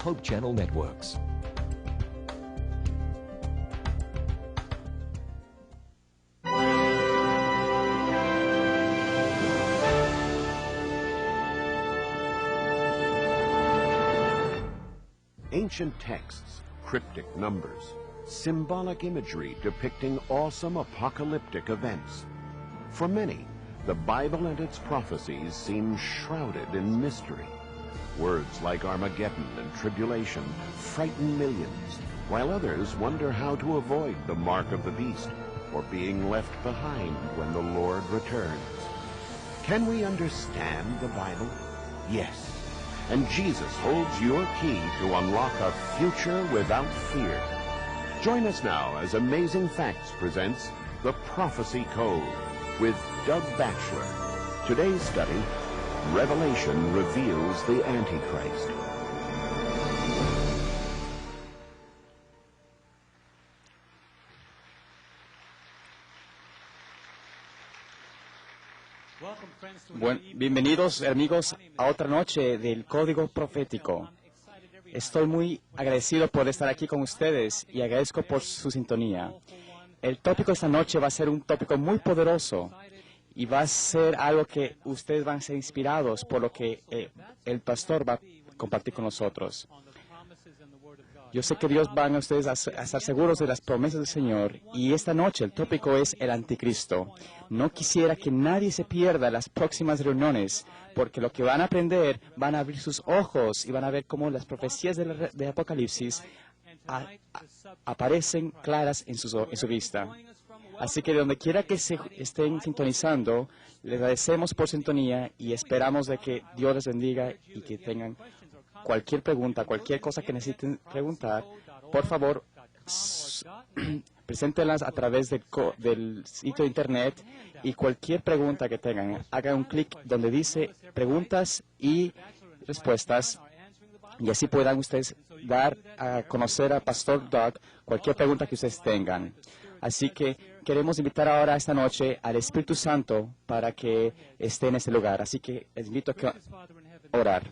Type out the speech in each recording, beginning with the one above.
Hope Channel Networks. Ancient texts, cryptic numbers, symbolic imagery depicting awesome apocalyptic events. For many, the Bible and its prophecies seem shrouded in mystery. Words like Armageddon and tribulation frighten millions, while others wonder how to avoid the mark of the beast or being left behind when the Lord returns. Can we understand the Bible? Yes. And Jesus holds your key to unlock a future without fear. Join us now as Amazing Facts presents The Prophecy Code with Doug Batchelor. Today's study, Revelation Reveals the Antichrist. Bienvenidos amigos a otra noche del Código Profético. Estoy muy agradecido por estar aquí con ustedes y agradezco por su sintonía. El tópico de esta noche va a ser un tópico muy poderoso y va a ser algo que ustedes van a ser inspirados por lo que el pastor va a compartir con nosotros. Yo sé que Dios van a ustedes a estar seguros de las promesas del Señor y esta noche el tópico es el anticristo. No quisiera que nadie se pierda las próximas reuniones porque lo que van a aprender van a abrir sus ojos y van a ver cómo las profecías de Apocalipsis aparecen claras en su vista. Así que de donde quiera que se estén sintonizando, les agradecemos por sintonía y esperamos de que Dios les bendiga y que tengan cualquier pregunta, cualquier cosa que necesiten preguntar, por favor, preséntenlas a través del sitio de internet y cualquier pregunta que tengan, hagan un clic donde dice preguntas y respuestas y así puedan ustedes dar a conocer a Pastor Doug cualquier pregunta que ustedes tengan. Así que queremos invitar ahora esta noche al Espíritu Santo para que esté en este lugar. Así que les invito a orar.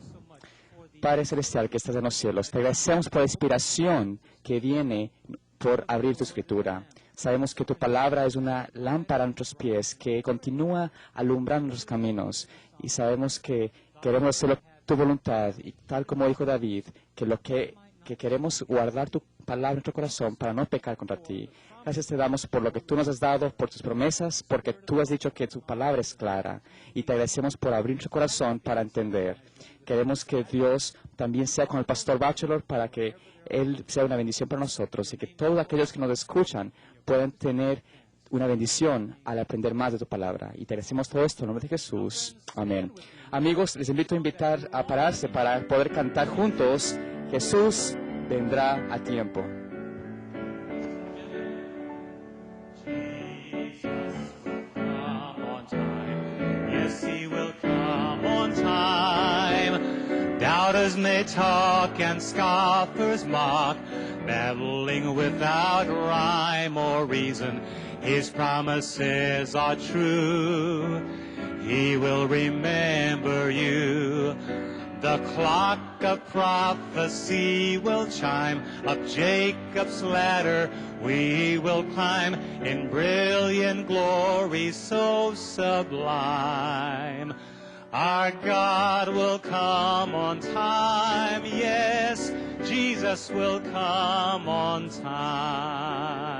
Padre Celestial que estás en los cielos, te agradecemos por la inspiración que viene por abrir tu Escritura. Sabemos que tu palabra es una lámpara a nuestros pies que continúa alumbrando nuestros caminos. Y sabemos que queremos hacer tu voluntad. Y tal como dijo David, que queremos guardar tu palabra en nuestro corazón para no pecar contra ti. Gracias te damos por lo que tú nos has dado, por tus promesas, porque tú has dicho que tu palabra es clara. Y te agradecemos por abrir nuestro corazón para entender. Queremos que Dios también sea con el pastor Batchelor para que Él sea una bendición para nosotros y que todos aquellos que nos escuchan puedan tener una bendición al aprender más de tu palabra. Y te agradecemos todo esto en el nombre de Jesús. Amén. Amigos, les invito a invitar a pararse para poder cantar juntos. Jesús vendrá a tiempo. Doubters may talk and scoffers mock, babbling without rhyme or reason. His promises are true. He will remember you. The clock of prophecy will chime. Up Jacob's ladder we will climb in brilliant glory so sublime. Our God will come on time, yes, Jesus will come on time.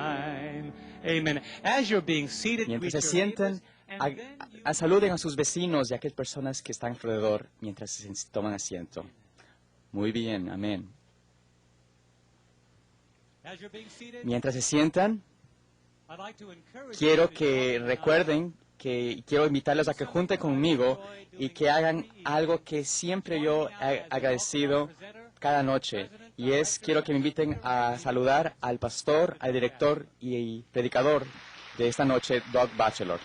Amen. As you're being seated, mientras se sienten, saluden a sus vecinos y a aquellas personas que están alrededor mientras se toman asiento. Muy bien, amén. Mientras se sientan, quiero que recuerden que quiero invitarlos a que junten conmigo y que hagan algo que siempre yo he agradecido cada noche. Y quiero que me inviten a saludar al pastor, al director y predicador de esta noche, Doug Batchelor.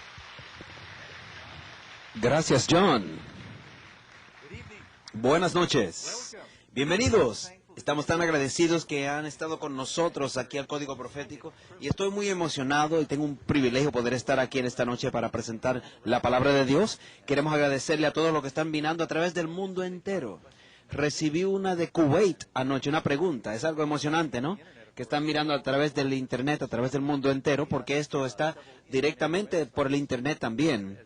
Gracias, John. Buenas noches. Bienvenidos. Estamos tan agradecidos que han estado con nosotros aquí al Código Profético y estoy muy emocionado y tengo un privilegio poder estar aquí en esta noche para presentar la palabra de Dios. Queremos agradecerle a todos los que están mirando a través del mundo entero. recibí una de Kuwait anoche, una pregunta. Es algo emocionante, ¿no? Que están mirando a través del Internet, a través del mundo entero, porque esto está directamente por el Internet también.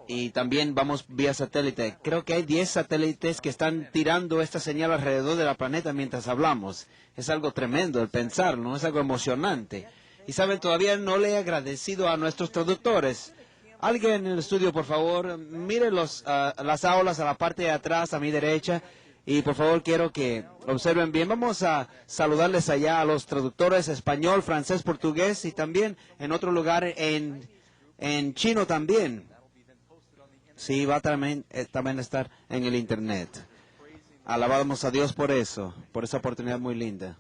Y también vamos vía satélite. Creo que hay 10 satélites que están tirando esta señal alrededor de la planeta mientras hablamos. Es algo tremendo el pensarlo, ¿no? Es algo emocionante. Y saben, todavía no le he agradecido a nuestros traductores. Alguien en el estudio, por favor, mire las aulas a la parte de atrás, a mi derecha. Y por favor, quiero que observen bien. Vamos a saludarles allá a los traductores español, francés, portugués y también en otro lugar en chino también. Sí, va también a estar en el Internet. Alabamos a Dios por eso, por esa oportunidad muy linda.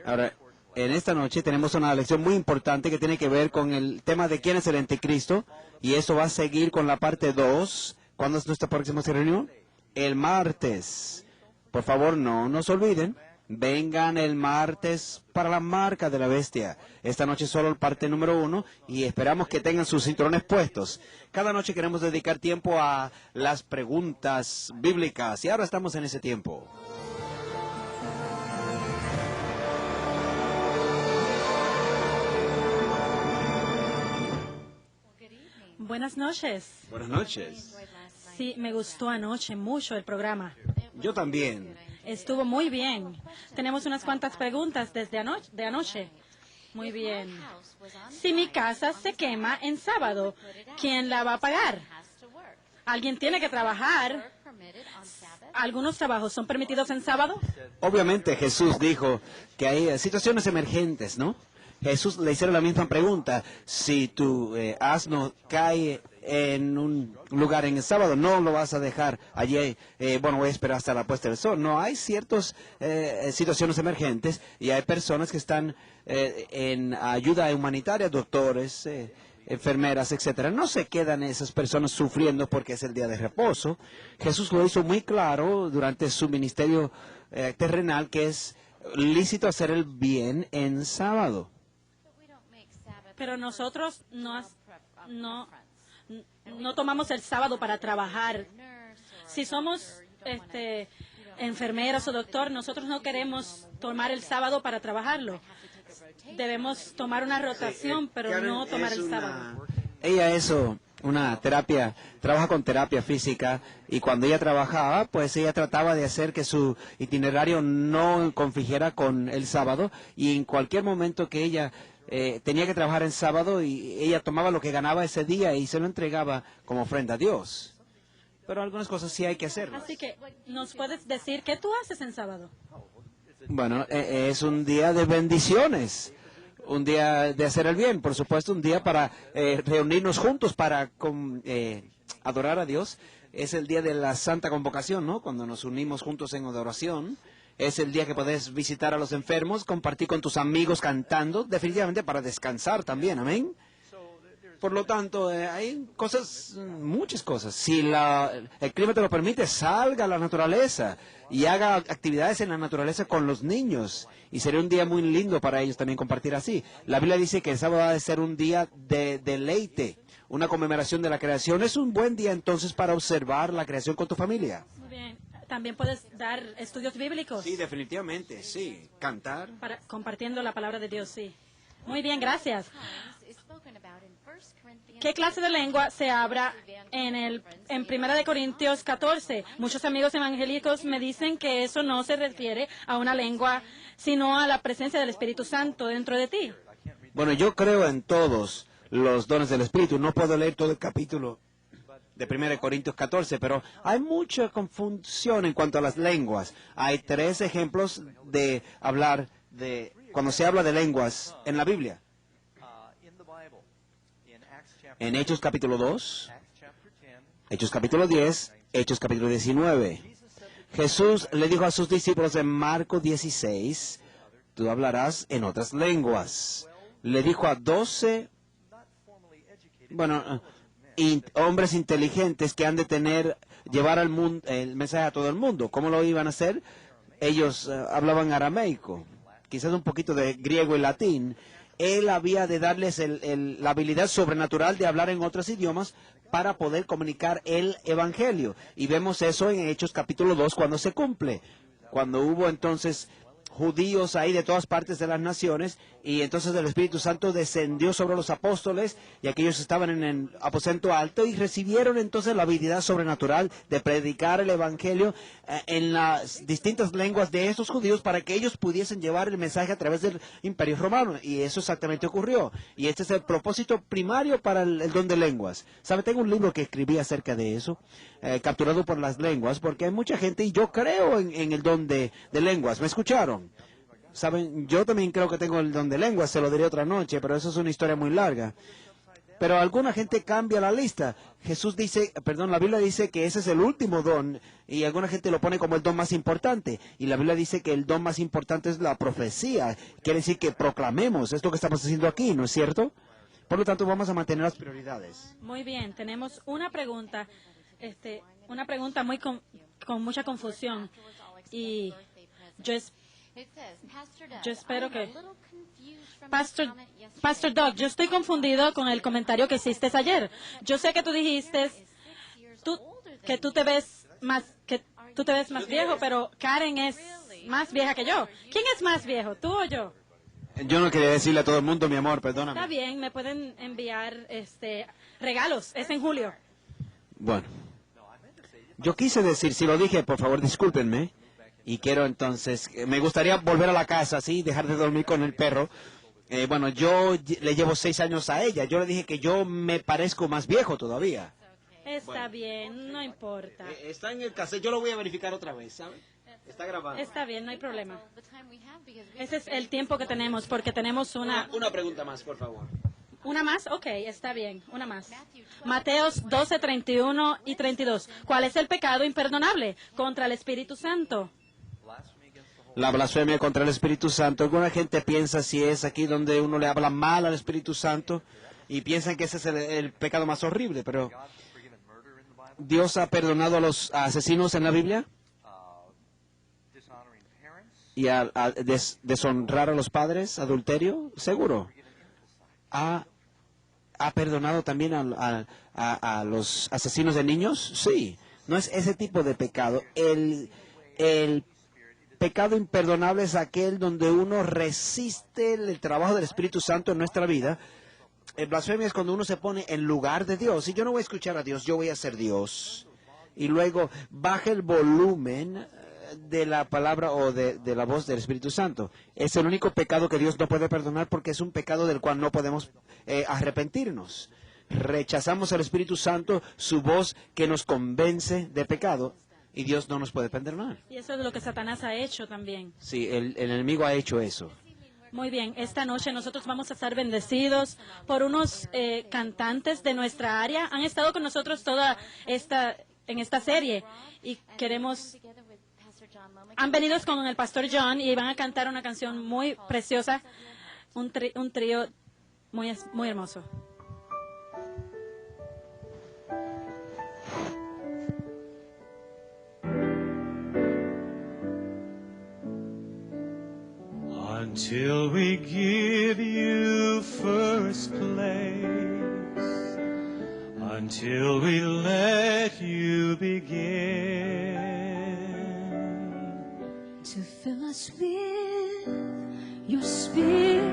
Ahora, en esta noche tenemos una lección muy importante que tiene que ver con el tema de quién es el anticristo. Y eso va a seguir con la parte 2. ¿Cuándo es nuestra próxima reunión? El martes. Por favor, no nos olviden. Vengan el martes para la marca de la bestia. Esta noche solo el parte número 1 y esperamos que tengan sus cinturones puestos. Cada noche queremos dedicar tiempo a las preguntas bíblicas y ahora estamos en ese tiempo. Buenas noches. Buenas noches. Sí, me gustó anoche mucho el programa. Yo también. Estuvo muy bien. Tenemos unas cuantas preguntas desde anoche. Muy bien. Si mi casa se quema en sábado, ¿quién la va a pagar? Alguien tiene que trabajar. ¿Algunos trabajos son permitidos en sábado? Obviamente Jesús dijo que hay situaciones emergentes, ¿no? Jesús le hicieron la misma pregunta. Si tu asno cae en un lugar en el sábado, no lo vas a dejar allí, voy a esperar hasta la puesta del sol. No, hay ciertas situaciones emergentes y hay personas que están en ayuda humanitaria, doctores, enfermeras, etcétera. No se quedan esas personas sufriendo porque es el día de reposo. Jesús lo hizo muy claro durante su ministerio terrenal que es lícito hacer el bien en sábado. Pero nosotros no tomamos el sábado para trabajar. Si somos enfermeras o doctor, nosotros no queremos tomar el sábado para trabajarlo. Debemos tomar una rotación, pero no tomar el sábado. Ella una terapia, trabaja con terapia física y cuando ella trabajaba, pues ella trataba de hacer que su itinerario no confligiera con el sábado y en cualquier momento que ella tenía que trabajar en sábado y ella tomaba lo que ganaba ese día y se lo entregaba como ofrenda a Dios. Pero algunas cosas sí hay que hacer. Así que, ¿nos puedes decir qué tú haces en sábado? Bueno, es un día de bendiciones, un día de hacer el bien, por supuesto, un día para reunirnos juntos para adorar a Dios. Es el día de la Santa Convocación, ¿no? Cuando nos unimos juntos en adoración. Es el día que puedes visitar a los enfermos, compartir con tus amigos cantando, definitivamente para descansar también, amén. Por lo tanto, hay muchas cosas. Si el clima te lo permite, salga a la naturaleza y haga actividades en la naturaleza con los niños. Y sería un día muy lindo para ellos también compartir así. La Biblia dice que el sábado ha de ser un día de deleite, una conmemoración de la creación. Es un buen día entonces para observar la creación con tu familia. Muy bien. También puedes dar estudios bíblicos. Sí, definitivamente, sí. Cantar. Compartiendo la palabra de Dios, sí. Muy bien, gracias. ¿Qué clase de lengua se habla en 1 de Corintios 14? Muchos amigos evangélicos me dicen que eso no se refiere a una lengua, sino a la presencia del Espíritu Santo dentro de ti. Bueno, yo creo en todos los dones del Espíritu. No puedo leer todo el capítulo de 1 Corintios 14, pero hay mucha confusión en cuanto a las lenguas. Hay 3 ejemplos de hablar cuando se habla de lenguas en la Biblia. En Hechos capítulo 2, Hechos capítulo 10, Hechos capítulo 19. Jesús le dijo a sus discípulos en Marcos 16, tú hablarás en otras lenguas. Le dijo a 12, hombres inteligentes que han de llevar el mensaje a todo el mundo. ¿Cómo lo iban a hacer? Ellos hablaban arameico, quizás un poquito de griego y latín. Él había de darles la habilidad sobrenatural de hablar en otros idiomas para poder comunicar el Evangelio. Y vemos eso en Hechos capítulo 2 cuando se cumple. Cuando hubo entonces judíos ahí de todas partes de las naciones, y entonces el Espíritu Santo descendió sobre los apóstoles, y aquellos estaban en el aposento alto, y recibieron entonces la habilidad sobrenatural de predicar el Evangelio en las distintas lenguas de estos judíos, para que ellos pudiesen llevar el mensaje a través del Imperio Romano, y eso exactamente ocurrió, y este es el propósito primario para el don de lenguas. ¿Sabe? Tengo un libro que escribí acerca de eso, Capturado por las lenguas, porque hay mucha gente, y yo creo en el don de lenguas. ¿Me escucharon? Saben, yo también creo que tengo el don de lenguas, se lo diré otra noche, pero eso es una historia muy larga. Pero alguna gente cambia la lista. La Biblia dice que ese es el último don, y alguna gente lo pone como el don más importante. Y la Biblia dice que el don más importante es la profecía. Quiere decir que proclamemos, es lo que estamos haciendo aquí, ¿no es cierto? Por lo tanto, vamos a mantener las prioridades. Muy bien, tenemos una pregunta muy con mucha confusión, y yo espero que... Pastor Doug, yo estoy confundido con el comentario que hiciste ayer. Yo sé que tú dijiste que tú te ves más viejo, pero Karen es más vieja que yo. ¿Quién es más viejo, tú o yo? Yo no quería decirle a todo el mundo, mi amor, perdóname. Está bien, me pueden enviar regalos. Es en julio. Bueno, yo quise decir, si lo dije, por favor, discúlpenme. Y quiero entonces, me gustaría volver a la casa, ¿sí? Dejar de dormir con el perro. Yo le llevo 6 años a ella. Yo le dije que yo me parezco más viejo todavía. Está bien, no importa. Está en el cassette, yo lo voy a verificar otra vez, ¿sabe? Está grabado. Está bien, no hay problema. Ese es el tiempo que tenemos, porque tenemos una pregunta más, por favor. ¿Una más? Ok, está bien, una más. Mateos 12, 31 y 32. ¿Cuál es el pecado imperdonable contra el Espíritu Santo? La blasfemia contra el Espíritu Santo. Alguna gente piensa si es aquí donde uno le habla mal al Espíritu Santo, y piensan que ese es el pecado más horrible, pero ¿Dios ha perdonado a los asesinos en la Biblia? ¿Y a deshonrar a los padres? ¿Adulterio? Seguro. ¿Ha perdonado también a los asesinos de niños? Sí. No es ese tipo de pecado. El pecado imperdonable es aquel donde uno resiste el trabajo del Espíritu Santo en nuestra vida. El blasfemia es cuando uno se pone en lugar de Dios. Y yo no voy a escuchar a Dios, yo voy a ser Dios. Y luego baja el volumen de la palabra o de la voz del Espíritu Santo. Es el único pecado que Dios no puede perdonar, porque es un pecado del cual no podemos arrepentirnos. Rechazamos al Espíritu Santo, su voz que nos convence de pecado, y Dios no nos puede perdonar. Y eso es lo que Satanás ha hecho también. Sí, el enemigo ha hecho eso. Muy bien, esta noche nosotros vamos a estar bendecidos por unos cantantes de nuestra área. Han estado con nosotros en esta serie, y han venido con el Pastor John, y van a cantar una canción muy preciosa, un trío muy hermoso. Until we give you first place, until we let you begin to fill us with your spirit,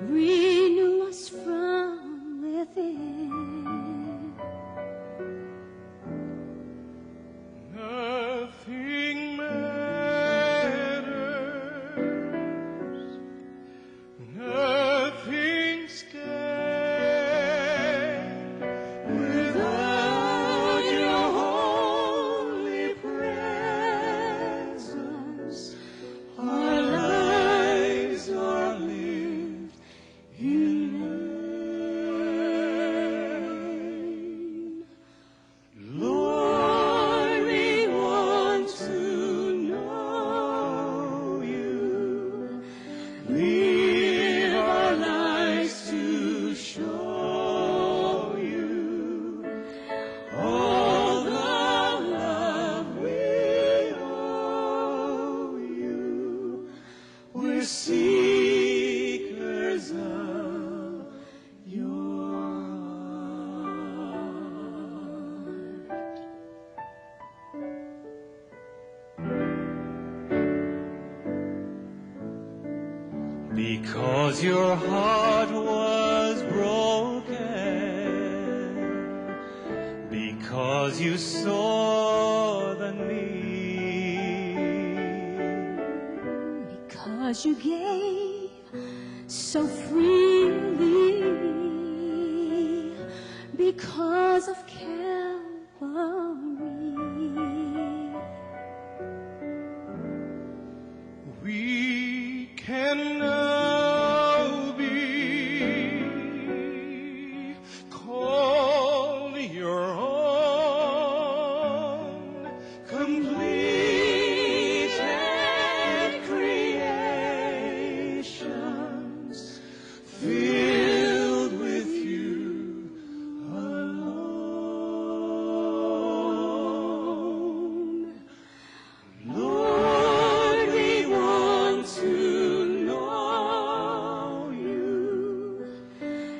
renew us from within. Nothing matters, nothing stands without your holy presence. Our lives because your heart was broken, because you saw the need, because you gave so freely, because of Calvary. we can now be called your own, completed creations, filled with you alone. Lord, we want to know you,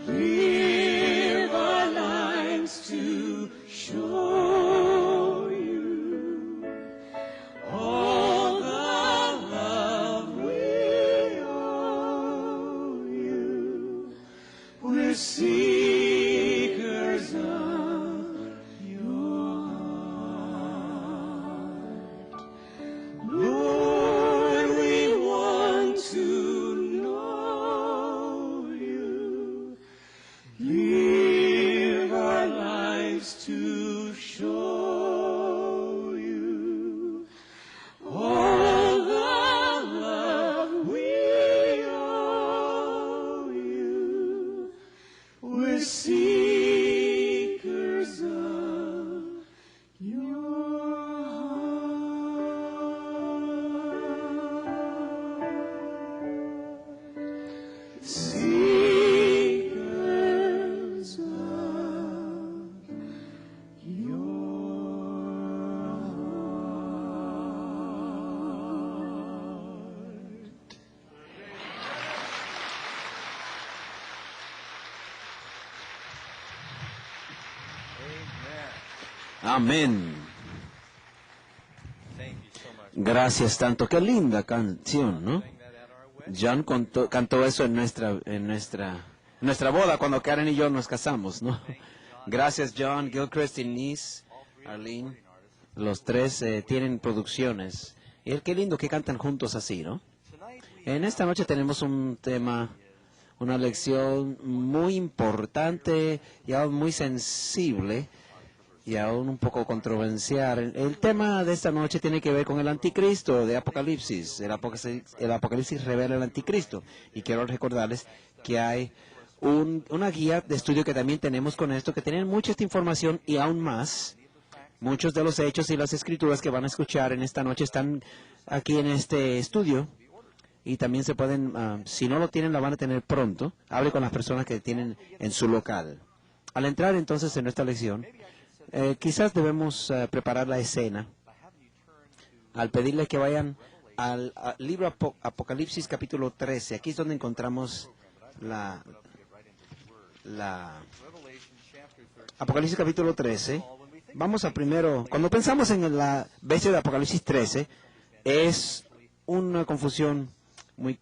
live our lives to show you all the love we owe you. We're seekers of your heart. Lord, we want to know you, live our lives to show you all the love we owe you. We're seekers of your heart. Seekers of your heart. Amén. Gracias tanto. Qué linda canción, ¿no? John cantó eso en nuestra boda cuando Karen y yo nos casamos, ¿no? Gracias, John, Gilchrist y Nice, Arlene. Los tres tienen producciones. Y qué lindo que cantan juntos así, ¿no? En esta noche tenemos un tema, una lección muy importante y aún muy sensible y aún un poco controversial. El tema de esta noche tiene que ver con el anticristo de Apocalipsis. El Apocalipsis revela el anticristo. Y quiero recordarles que hay una guía de estudio que también tenemos con esto, que tienen mucha esta información y aún más. Muchos de los hechos y las escrituras que van a escuchar en esta noche están aquí en este estudio. Y también se pueden, si no lo tienen, la van a tener pronto. Hable con las personas que tienen en su local. Al entrar entonces en nuestra lección, quizás debemos preparar la escena al pedirles que vayan al libro Apocalipsis capítulo 13. Aquí es donde encontramos la Apocalipsis capítulo 13. Vamos a primero, cuando pensamos en la bestia de Apocalipsis 13, es una confusión muy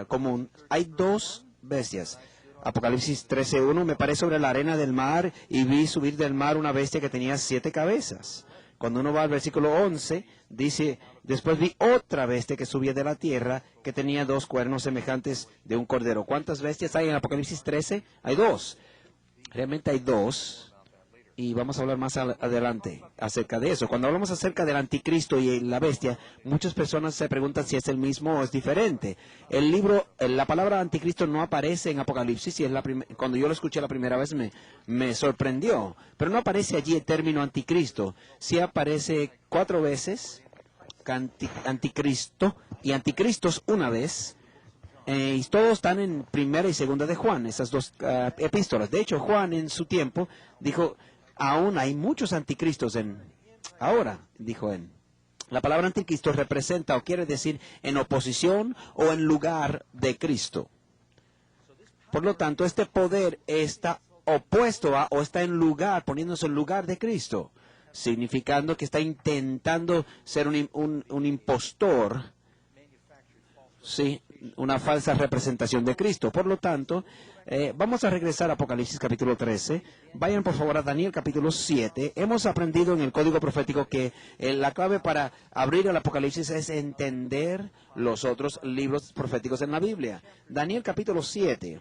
común. Hay dos bestias. Apocalipsis 13:1, me paré sobre la arena del mar y vi subir del mar una bestia que tenía 7 cabezas. Cuando uno va al versículo 11, dice, después vi otra bestia que subía de la tierra que tenía 2 cuernos semejantes de un cordero. ¿Cuántas bestias hay en Apocalipsis 13? Hay 2. Realmente hay 2. Y vamos a hablar más adelante acerca de eso. Cuando hablamos acerca del anticristo y la bestia, muchas personas se preguntan si es el mismo o es diferente. La palabra anticristo no aparece en Apocalipsis, y cuando yo lo escuché la primera vez me sorprendió. Pero no aparece allí el término anticristo. Sí aparece 4 veces anticristo y anticristos una vez. Y todos están en primera y segunda de Juan, esas 2 epístolas. De hecho, Juan en su tiempo dijo, aún hay muchos anticristos ahora, dijo él. La palabra anticristo representa o quiere decir en oposición o en lugar de Cristo. Por lo tanto, este poder está opuesto a o está en lugar, poniéndose en lugar de Cristo, significando que está intentando ser un impostor, Sí, una falsa representación de Cristo. Por lo tanto, vamos a regresar a Apocalipsis capítulo 13. Vayan por favor a Daniel capítulo 7. Hemos aprendido en el código profético que la clave para abrir el Apocalipsis es entender los otros libros proféticos en la Biblia. Daniel capítulo 7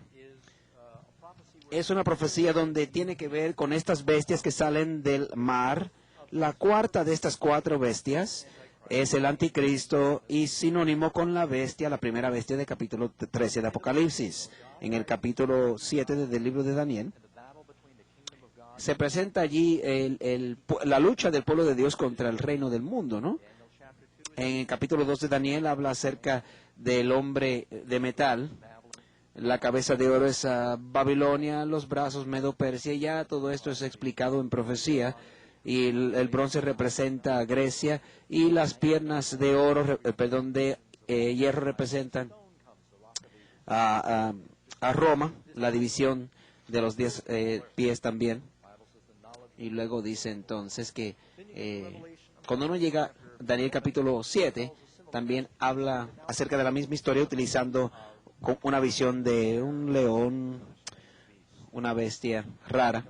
es una profecía donde tiene que ver con estas bestias que salen del mar. La cuarta de estas 4 bestias es el anticristo y sinónimo con la bestia, la primera bestia del capítulo 13 de Apocalipsis. En el capítulo 7 del libro de Daniel se presenta allí la lucha del pueblo de Dios contra el reino del mundo, ¿no? En el capítulo 2 de Daniel habla acerca del hombre de metal. La cabeza de oro es Babilonia, los brazos Medo-Persia, ya todo esto es explicado en profecía. Y el bronce representa a Grecia y las piernas de oro, de hierro representan a Roma, la división de los 10 pies también. Y luego dice entonces que cuando uno llega a Daniel capítulo 7, también habla acerca de la misma historia utilizando una visión de un león, una bestia rara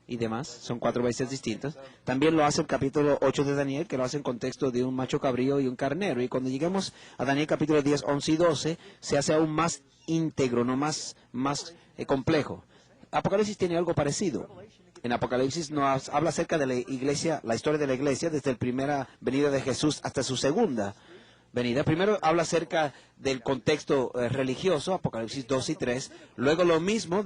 y demás. Son 4 bestias distintas. También lo hace el capítulo 8 de Daniel, que lo hace en contexto de un macho cabrío y un carnero. Y cuando lleguemos a Daniel capítulo 10, 11 y 12, se hace aún más íntegro, no más complejo. Apocalipsis tiene algo parecido. En Apocalipsis nos habla acerca de la iglesia, la historia de la iglesia, desde la primera venida de Jesús hasta su segunda venida. Primero habla acerca del contexto religioso, Apocalipsis 2 y 3. Luego lo mismo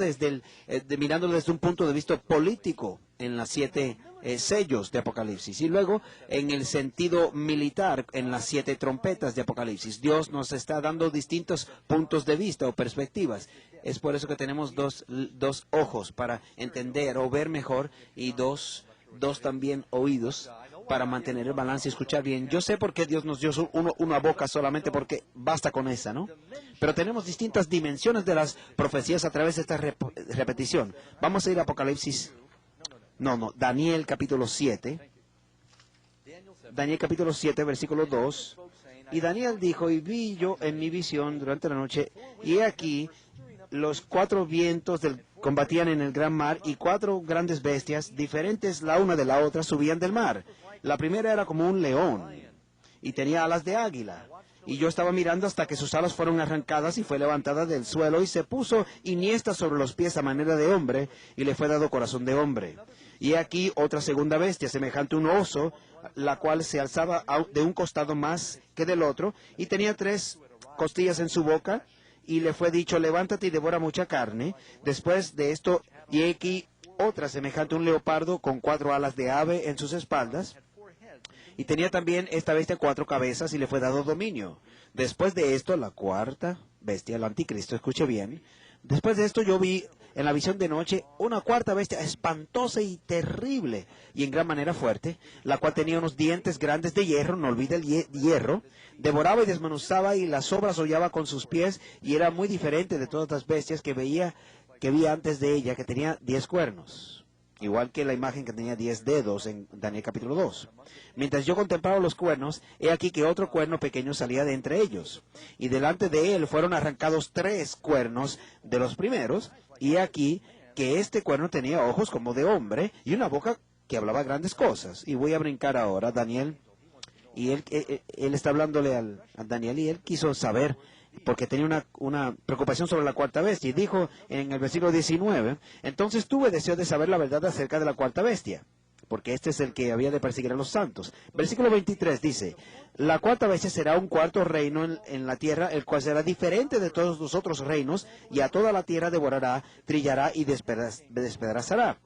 mirándolo desde un punto de vista político en las 7 sellos de Apocalipsis. Y luego en el sentido militar en las 7 trompetas de Apocalipsis. Dios nos está dando distintos puntos de vista o perspectivas. Es por eso que tenemos dos ojos para entender o ver mejor y dos también oídos para mantener el balance y escuchar bien. Yo sé por qué Dios nos dio una boca solamente, porque basta con esa, ¿no? Pero tenemos distintas dimensiones de las profecías a través de esta repetición. Vamos a ir a Apocalipsis. Daniel capítulo 7. Daniel capítulo 7, versículo 2. Y Daniel dijo, y vi yo en mi visión durante la noche, y he aquí los 4 vientos combatían en el gran mar, y 4 grandes bestias, diferentes la una de la otra, subían del mar. La primera era como un león, y tenía alas de águila. Y yo estaba mirando hasta que sus alas fueron arrancadas, y fue levantada del suelo, y se puso iniesta sobre los pies a manera de hombre, y le fue dado corazón de hombre. Y aquí otra segunda bestia, semejante a un oso, la cual se alzaba de un costado más que del otro, y tenía 3 costillas en su boca, y le fue dicho, levántate y devora mucha carne. Después de esto, y aquí otra semejante a un leopardo, con 4 alas de ave en sus espaldas. Y tenía también esta bestia 4 cabezas, y le fue dado dominio. Después de esto, la cuarta bestia, el anticristo, escuche bien. Después de esto yo vi en la visión de noche una cuarta bestia espantosa y terrible, y en gran manera fuerte, la cual tenía unos dientes grandes de hierro, no olvide el hierro, devoraba y desmenuzaba, y las sobras hollaba con sus pies, y era muy diferente de todas las bestias que vi antes de ella, que tenía 10 cuernos. Igual que la imagen que tenía 10 dedos en Daniel capítulo 2. Mientras yo contemplaba los cuernos, he aquí que otro cuerno pequeño salía de entre ellos. Y delante de él fueron arrancados 3 cuernos de los primeros. Y he aquí que este cuerno tenía ojos como de hombre y una boca que hablaba grandes cosas. Y voy a brincar ahora a Daniel. Y él está hablándole a Daniel, y él quiso saber, porque tenía una preocupación sobre la cuarta bestia. Y dijo en el versículo 19, entonces tuve deseo de saber la verdad acerca de la cuarta bestia, porque este es el que había de perseguir a los santos. Versículo 23 dice, la cuarta bestia será un cuarto reino en la tierra, el cual será diferente de todos los otros reinos, y a toda la tierra devorará, trillará y despedazará.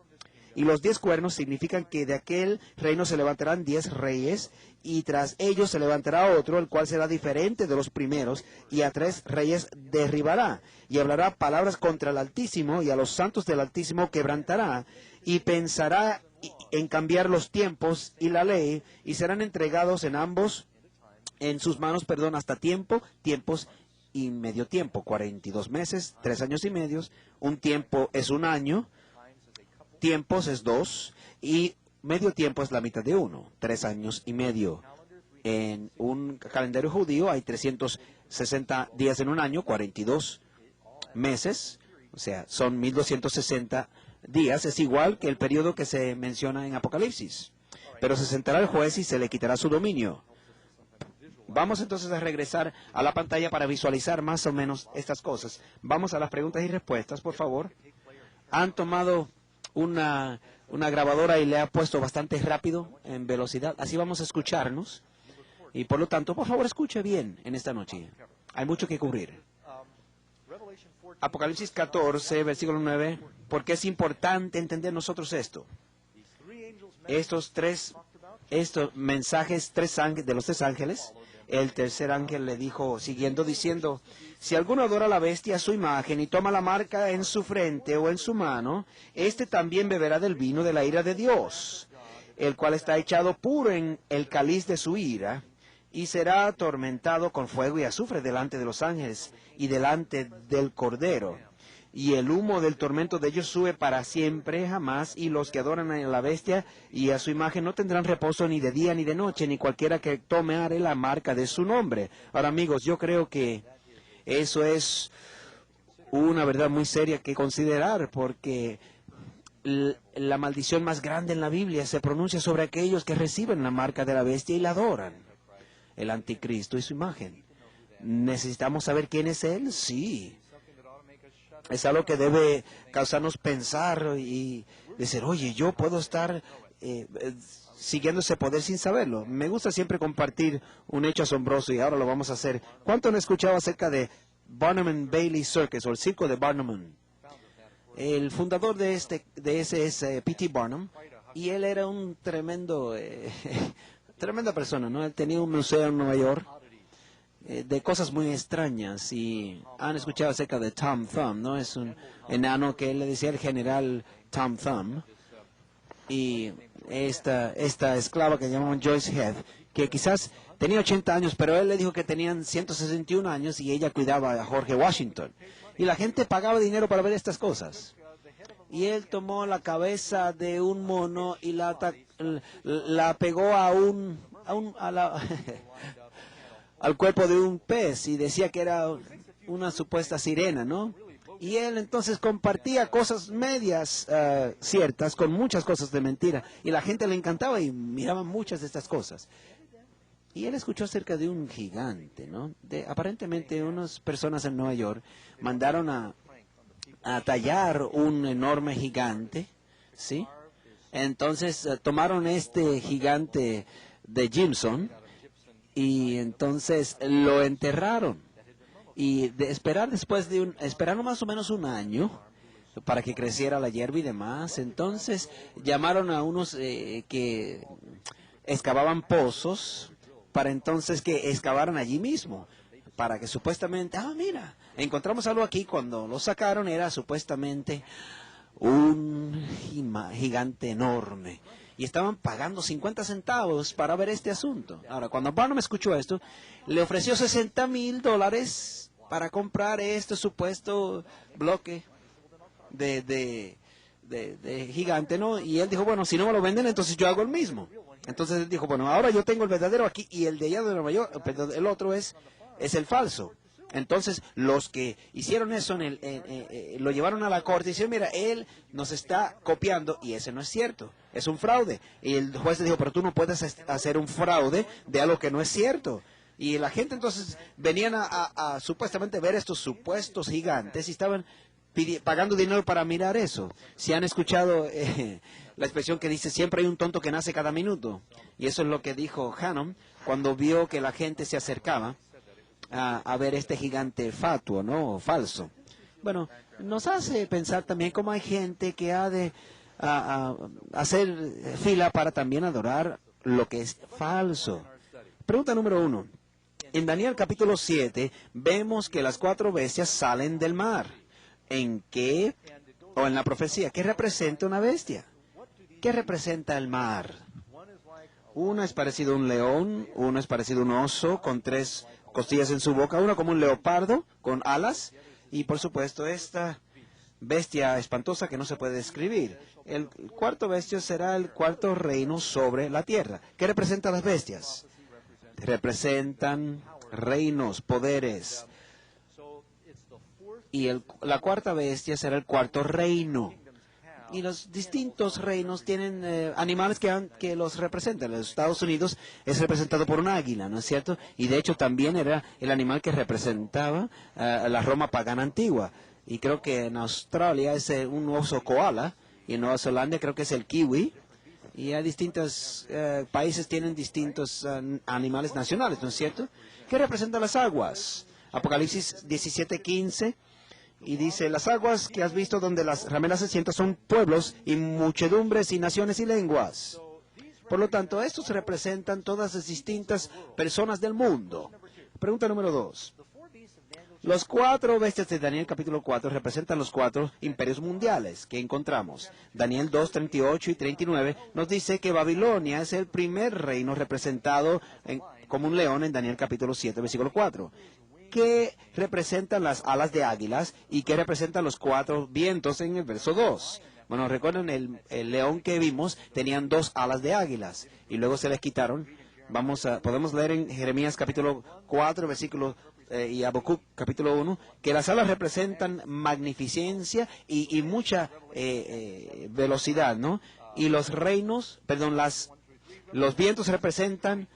Y los 10 cuernos significan que de aquel reino se levantarán 10 reyes, y tras ellos se levantará otro, el cual será diferente de los primeros, y a 3 reyes derribará, y hablará palabras contra el Altísimo, y a los santos del Altísimo quebrantará, y pensará en cambiar los tiempos y la ley, y serán entregados en sus manos, hasta tiempos y medio tiempo, 42 meses, 3 años y medios, un tiempo es un año, tiempos es 2, y medio tiempo es la mitad de 1, 3 años y medio. En un calendario judío hay 360 días en un año, 42 meses, o sea, son 1260 días. Es igual que el periodo que se menciona en Apocalipsis. Pero se sentará el juez y se le quitará su dominio. Vamos entonces a regresar a la pantalla para visualizar más o menos estas cosas. Vamos a las preguntas y respuestas, por favor. Han tomado una grabadora y le ha puesto bastante rápido en velocidad. Así vamos a escucharnos. Y por lo tanto, por favor, escuche bien en esta noche. Hay mucho que cubrir. Apocalipsis 14, versículo 9. ¿Por qué es importante entender nosotros esto? Estos mensajes de los tres ángeles. El tercer ángel le dijo, siguiendo diciendo, si alguno adora a la bestia a su imagen y toma la marca en su frente o en su mano, éste también beberá del vino de la ira de Dios, el cual está echado puro en el cáliz de su ira, y será atormentado con fuego y azufre delante de los ángeles y delante del Cordero. Y el humo del tormento de ellos sube para siempre, jamás, y los que adoran a la bestia y a su imagen no tendrán reposo ni de día ni de noche, ni cualquiera que tomare la marca de su nombre. Ahora, amigos, yo creo que eso es una verdad muy seria que considerar, porque la maldición más grande en la Biblia se pronuncia sobre aquellos que reciben la marca de la bestia y la adoran, el anticristo y su imagen. ¿Necesitamos saber quién es él? Sí. Es algo que debe causarnos pensar y decir, oye, yo puedo estar siguiendo ese poder sin saberlo. Me gusta siempre compartir un hecho asombroso y ahora lo vamos a hacer. ¿Cuánto han escuchado acerca de Barnum and Bailey Circus o el circo de Barnum? El fundador de ese es P.T. Barnum, y él era un tremenda persona, ¿no? Él tenía un museo en Nueva York de cosas muy extrañas, y han escuchado acerca de Tom Thumb, ¿no? Es un enano que él le decía el general Tom Thumb, y esta esclava que llamaban Joyce Heath, que quizás tenía 80 años, pero él le dijo que tenían 161 años y ella cuidaba a George Washington. Y la gente pagaba dinero para ver estas cosas. Y él tomó la cabeza de un mono y la pegó al cuerpo de un pez y decía que era una supuesta sirena, ¿no? Y él entonces compartía cosas medias ciertas con muchas cosas de mentira. Y la gente le encantaba y miraban muchas de estas cosas. Y él escuchó acerca de un gigante, ¿no? Aparentemente unas personas en Nueva York mandaron a tallar un enorme gigante, ¿sí? Entonces tomaron este gigante de Jimson y entonces lo enterraron. Y esperaron más o menos un año para que creciera la hierba y demás. Entonces llamaron a unos que excavaban pozos para entonces que excavaran allí mismo, para que supuestamente, mira, encontramos algo aquí. Cuando lo sacaron era supuestamente un gigante enorme. Y estaban pagando 50 centavos para ver este asunto. Ahora, cuando Barnum escuchó esto, le ofreció $60,000 para comprar este supuesto bloque de gigante, ¿no? Y él dijo, bueno, si no me lo venden, entonces yo hago el mismo. Entonces él dijo, bueno, ahora yo tengo el verdadero aquí y el de allá de Nueva York, pero el otro es el falso. Entonces, los que hicieron eso lo llevaron a la corte y dijeron, mira, él nos está copiando y ese no es cierto, es un fraude. Y el juez le dijo, pero tú no puedes hacer un fraude de algo que no es cierto. Y la gente entonces venían a supuestamente ver estos supuestos gigantes y estaban pagando dinero para mirar eso. Si han escuchado la expresión que dice, siempre hay un tonto que nace cada minuto. Y eso es lo que dijo Hannum cuando vio que la gente se acercaba a ver este gigante fatuo, ¿no? O falso. Bueno, nos hace pensar también cómo hay gente que ha de hacer fila para también adorar lo que es falso. Pregunta número 1. En Daniel capítulo 7 vemos que las 4 bestias salen del mar. ¿En qué? O en la profecía, ¿qué representa una bestia? ¿Qué representa el mar? Uno es parecido a un león, uno es parecido a un oso con 3 costillas en su boca, uno como un leopardo con alas, y por supuesto esta bestia espantosa que no se puede describir. El cuarto bestia será el cuarto reino sobre la tierra. ¿Qué representan las bestias? representan reinos, poderes. Y la cuarta bestia será el cuarto reino. Y los distintos reinos tienen animales que los representan. En los Estados Unidos es representado por un águila, ¿no es cierto? Y de hecho también era el animal que representaba la Roma pagana antigua. Y creo que en Australia es un oso koala, y en Nueva Zelanda creo que es el kiwi. Y hay distintos países tienen distintos animales nacionales, ¿no es cierto? ¿Qué representan las aguas? Apocalipsis 17:15. Y dice, las aguas que has visto donde las rameras se sientan son pueblos y muchedumbres y naciones y lenguas. Por lo tanto, estos representan todas las distintas personas del mundo. Pregunta número 2. Los 4 bestias de Daniel capítulo 4 representan los 4 imperios mundiales que encontramos. Daniel 2, 38 y 39 nos dice que Babilonia es el primer reino representado como un león en Daniel capítulo 7, versículo 4. ¿Qué representan las alas de águilas y qué representan los 4 vientos en el verso 2? Bueno, recuerden, el león que vimos tenían 2 alas de águilas y luego se les quitaron. Podemos leer en Jeremías capítulo 4, versículo y Habacuc capítulo 1, que las alas representan magnificencia y mucha velocidad, ¿no? Y los los vientos representan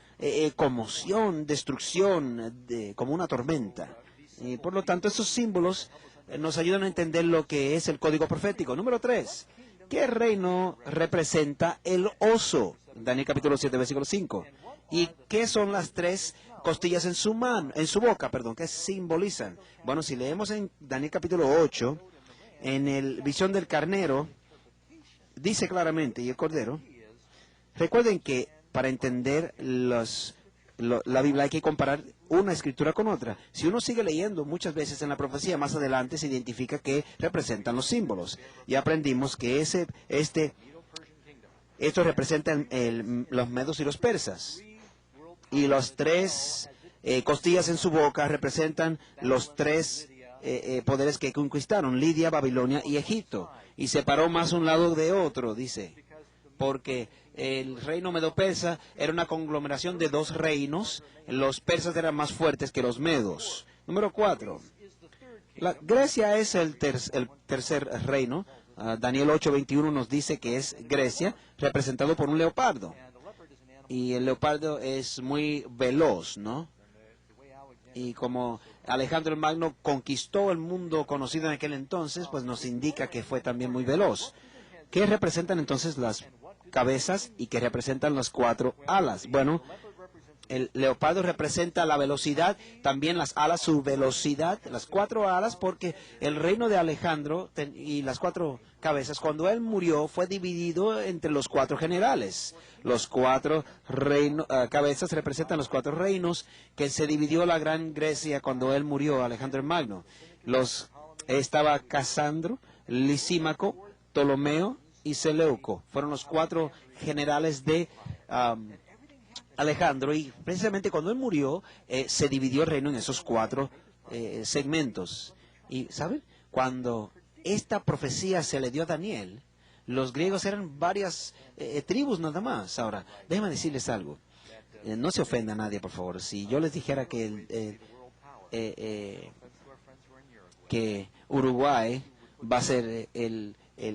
conmoción, destrucción, como una tormenta. Y por lo tanto, estos símbolos nos ayudan a entender lo que es el código profético. Número 3. ¿Qué reino representa el oso? Daniel capítulo 7, versículo 5. ¿Y qué son las 3 costillas en su boca, ¿qué simbolizan? Bueno, si leemos en Daniel capítulo 8, en el visión del carnero, dice claramente, y el cordero, recuerden que para entender la Biblia hay que comparar una escritura con otra. Si uno sigue leyendo, muchas veces en la profecía más adelante se identifica que representan los símbolos. Y aprendimos que estos representan los medos y los persas. Y los 3 costillas en su boca representan los 3 poderes que conquistaron, Lidia, Babilonia y Egipto. Y separó más un lado de otro, dice, porque el reino medo-persa era una conglomeración de 2 reinos. Los persas eran más fuertes que los medos. Número 4. Grecia es el tercer reino. Daniel 8:21 nos dice que es Grecia, representado por un leopardo. Y el leopardo es muy veloz, ¿no? Y como Alejandro el Magno conquistó el mundo conocido en aquel entonces, pues nos indica que fue también muy veloz. ¿Qué representan entonces las cabezas y qué representan las 4 alas? Bueno, el leopardo representa la velocidad, también las alas, su velocidad, las 4 alas, porque el reino de Alejandro y las 4 cabezas, cuando él murió, fue dividido entre los 4 generales. Los 4 cabezas representan los 4 reinos que se dividió la gran Grecia cuando él murió, Alejandro el Magno. Estaba Casandro, Lisímaco, Ptolomeo y Seleuco. Fueron los 4 generales de Alejandro, y precisamente cuando él murió se dividió el reino en esos 4 segmentos. Y ¿saben? Cuando esta profecía se le dio a Daniel, los griegos eran varias tribus nada más. Ahora, déjenme decirles algo. No se ofenda a nadie, por favor. Si yo les dijera que Uruguay va a ser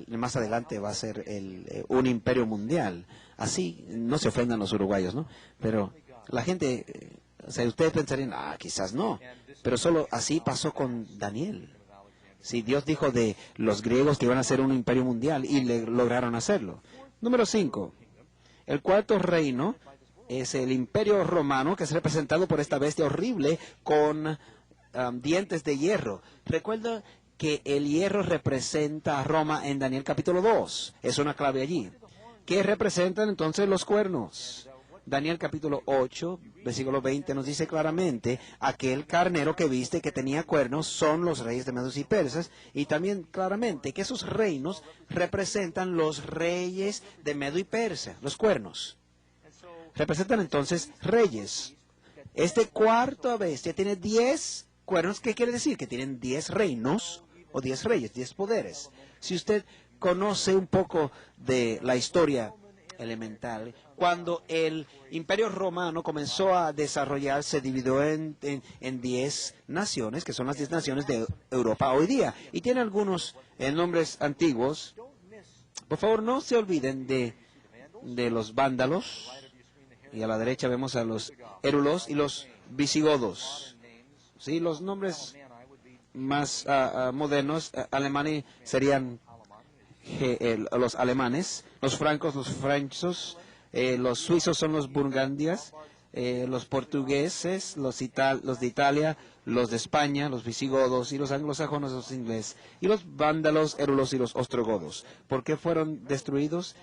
más adelante va a ser un imperio mundial. Así, no se ofendan los uruguayos, ¿no? Pero la gente, ustedes pensarían, quizás no. Pero solo así pasó con Daniel. Si Dios dijo de los griegos que iban a ser un imperio mundial y lograron hacerlo. Número 5. El cuarto reino es el imperio romano, que es representado por esta bestia horrible con dientes de hierro. Recuerda que el hierro representa a Roma en Daniel capítulo 2. Es una clave allí. ¿Qué representan entonces los cuernos? Daniel capítulo 8, versículo 20 nos dice claramente, aquel carnero que viste que tenía cuernos son los reyes de Medos y Persas, y también claramente que esos reinos representan los reyes de Medo y Persia, los cuernos. Representan entonces reyes. Este cuarto bestia tiene 10 cuernos. ¿Qué quiere decir? Que tienen 10 reinos o 10 reyes, 10 poderes. Si usted conoce un poco de la historia elemental. Cuando el Imperio Romano comenzó a desarrollarse, se dividió en 10 naciones, que son las 10 naciones de Europa hoy día. Y tiene algunos nombres antiguos. Por favor, no se olviden de los vándalos. Y a la derecha vemos a los érulos y los visigodos. Sí, los nombres más modernos, alemanes serían los alemanes, los francos, los franceses, los suizos son los burgundias, los portugueses, los de Italia, los de España, los visigodos, y los anglosajones, los ingleses, y los vándalos, érulos y los ostrogodos. ¿Por qué fueron destruidos?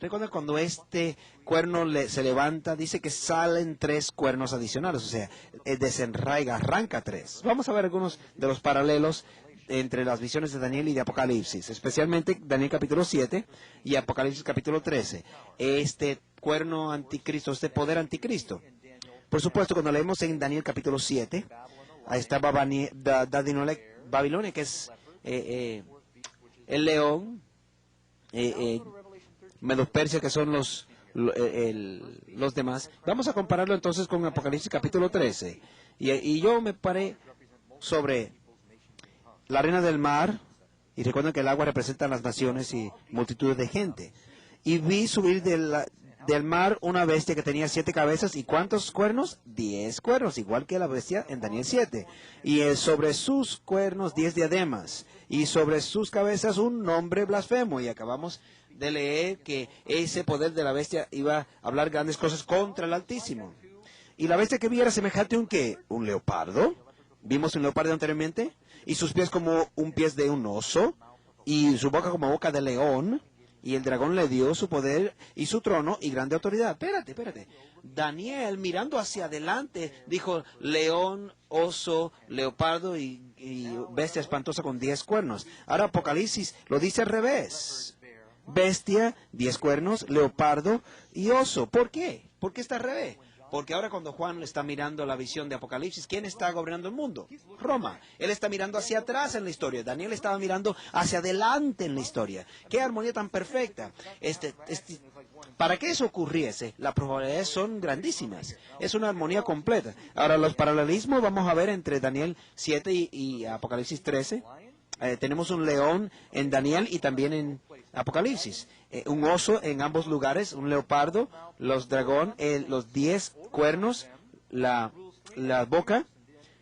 Recuerda, cuando este cuerno se levanta, dice que salen 3 cuernos adicionales, o sea, desenraiga, arranca 3. Vamos a ver algunos de los paralelos entre las visiones de Daniel y de Apocalipsis, especialmente Daniel capítulo 7 y Apocalipsis capítulo 13. Este cuerno anticristo, este poder anticristo. Por supuesto, cuando leemos en Daniel capítulo 7, ahí está Babilonia, que es el león, Medo-Persia, que son los demás. Vamos a compararlo entonces con Apocalipsis capítulo 13. Y yo me paré sobre la arena del mar, y recuerden que el agua representa a las naciones y multitudes de gente. Y vi subir del mar una bestia que tenía 7 cabezas, ¿y cuántos cuernos? 10 cuernos, igual que la bestia en Daniel 7. Y sobre sus cuernos 10 diademas, y sobre sus cabezas un nombre blasfemo. Y acabamos de leer que ese poder de la bestia iba a hablar grandes cosas contra el Altísimo. Y la bestia que vi era semejante a un ¿qué? ¿Un leopardo? ¿Vimos un leopardo anteriormente? Y sus pies como un pies de un oso, y su boca como boca de león. Y el dragón le dio su poder y su trono y grande autoridad. Espérate. Daniel, mirando hacia adelante, dijo león, oso, leopardo y bestia espantosa con 10 cuernos. Ahora Apocalipsis lo dice al revés. Bestia, 10 cuernos, leopardo y oso. ¿Por qué? ¿Por qué está al revés? Porque ahora cuando Juan está mirando la visión de Apocalipsis, ¿quién está gobernando el mundo? Roma. Él está mirando hacia atrás en la historia. Daniel estaba mirando hacia adelante en la historia. ¡Qué armonía tan perfecta! Para que eso ocurriese, las probabilidades son grandísimas. Es una armonía completa. Ahora, los paralelismos vamos a ver entre Daniel 7 y Apocalipsis 13. Tenemos un león en Daniel y también en Apocalipsis. Un oso en ambos lugares, un leopardo, los dragón, los 10 cuernos, la boca,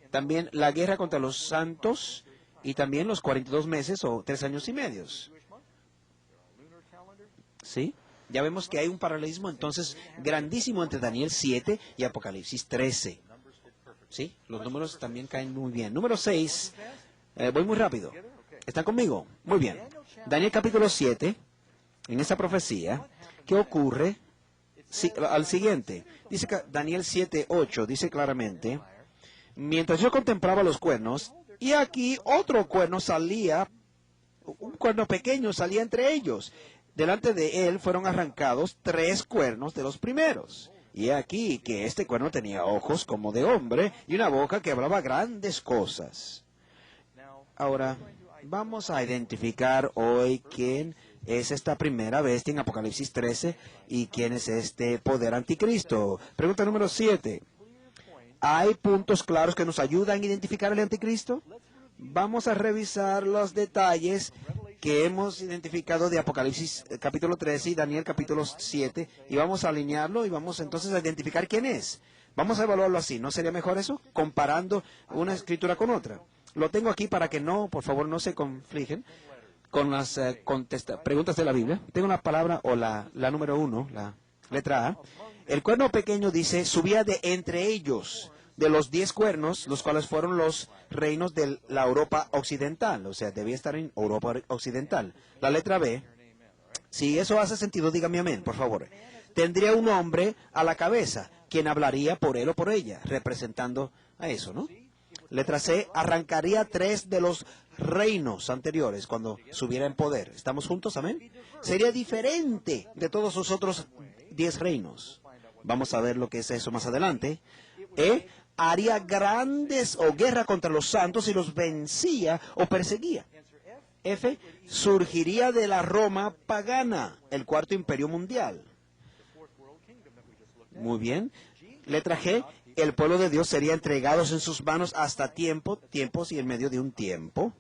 también la guerra contra los santos y también los 42 meses o 3 años y medio. ¿Sí? Ya vemos que hay un paralelismo entonces grandísimo entre Daniel 7 y Apocalipsis 13. ¿Sí? Los números también caen muy bien. Número 6. Voy muy rápido. ¿Están conmigo? Muy bien. Daniel capítulo 7, en esa profecía, ¿qué ocurre? Al siguiente, dice que Daniel 7:8, dice claramente, mientras yo contemplaba los cuernos, y aquí otro cuerno salía, un cuerno pequeño salía entre ellos. Delante de él fueron arrancados 3 cuernos de los primeros. Y aquí que este cuerno tenía ojos como de hombre y una boca que hablaba grandes cosas. Ahora, vamos a identificar hoy quién es esta primera bestia en Apocalipsis 13 y quién es este poder anticristo. Pregunta número 7. ¿Hay puntos claros que nos ayudan a identificar al anticristo? Vamos a revisar los detalles que hemos identificado de Apocalipsis capítulo 13 y Daniel capítulo 7 y vamos a alinearlo y vamos entonces a identificar quién es. Vamos a evaluarlo así. ¿No sería mejor eso? Comparando una escritura con otra. Lo tengo aquí para que no, por favor, no se confligen con las preguntas de la Biblia. Tengo una palabra o la número 1, la letra A. El cuerno pequeño dice, subía de entre ellos, de los 10 cuernos, los cuales fueron los reinos de la Europa occidental. O sea, debía estar en Europa occidental. La letra B, si eso hace sentido, dígame amén, por favor. Tendría un hombre a la cabeza, quien hablaría por él o por ella, representando a eso, ¿no? Letra C, arrancaría 3 de los reinos anteriores cuando subiera en poder. ¿Estamos juntos? Amén. Sería diferente de todos los otros 10 reinos. Vamos a ver lo que es eso más adelante. E, haría grandes o guerra contra los santos y los vencía o perseguía. F, surgiría de la Roma pagana, el 4º imperio mundial. Muy bien. Letra G. El pueblo de Dios sería entregados en sus manos hasta tiempos y en medio de un tiempo.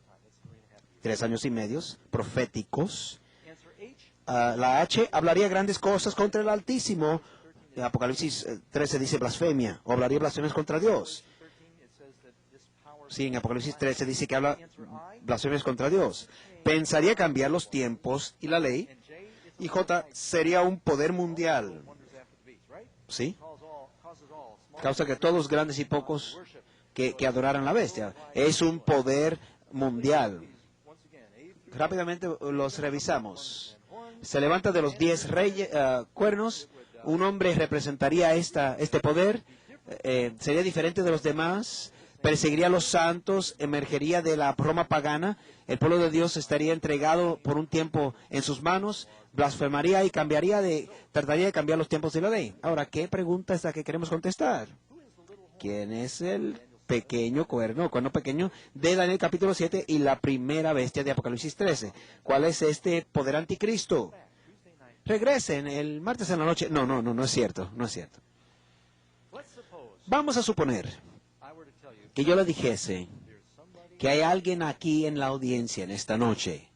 3 años y medios proféticos. La H hablaría grandes cosas contra el Altísimo. En Apocalipsis 13 dice blasfemia, o hablaría blasfemias contra Dios. Sí, en Apocalipsis 13 dice que habla blasfemias contra Dios. Pensaría cambiar los tiempos y la ley. Y J sería un poder mundial. ¿Sí? Causa que todos, grandes y pocos, que adoraran la bestia. Es un poder mundial. Rápidamente los revisamos. Se levanta de los 10 cuernos. Un hombre representaría este poder. Sería diferente de los demás. Perseguiría a los santos. Emergería de la Roma pagana. El pueblo de Dios estaría entregado por un tiempo en sus manos. Blasfemaría y trataría de cambiar los tiempos de la ley. Ahora, ¿qué pregunta es la que queremos contestar? ¿Quién es el pequeño cuerno pequeño de Daniel capítulo 7 y la primera bestia de Apocalipsis 13? ¿Cuál es este poder anticristo? Regresen el martes en la noche. No es cierto, no es cierto. Vamos a suponer que yo le dijese que hay alguien aquí en la audiencia en esta noche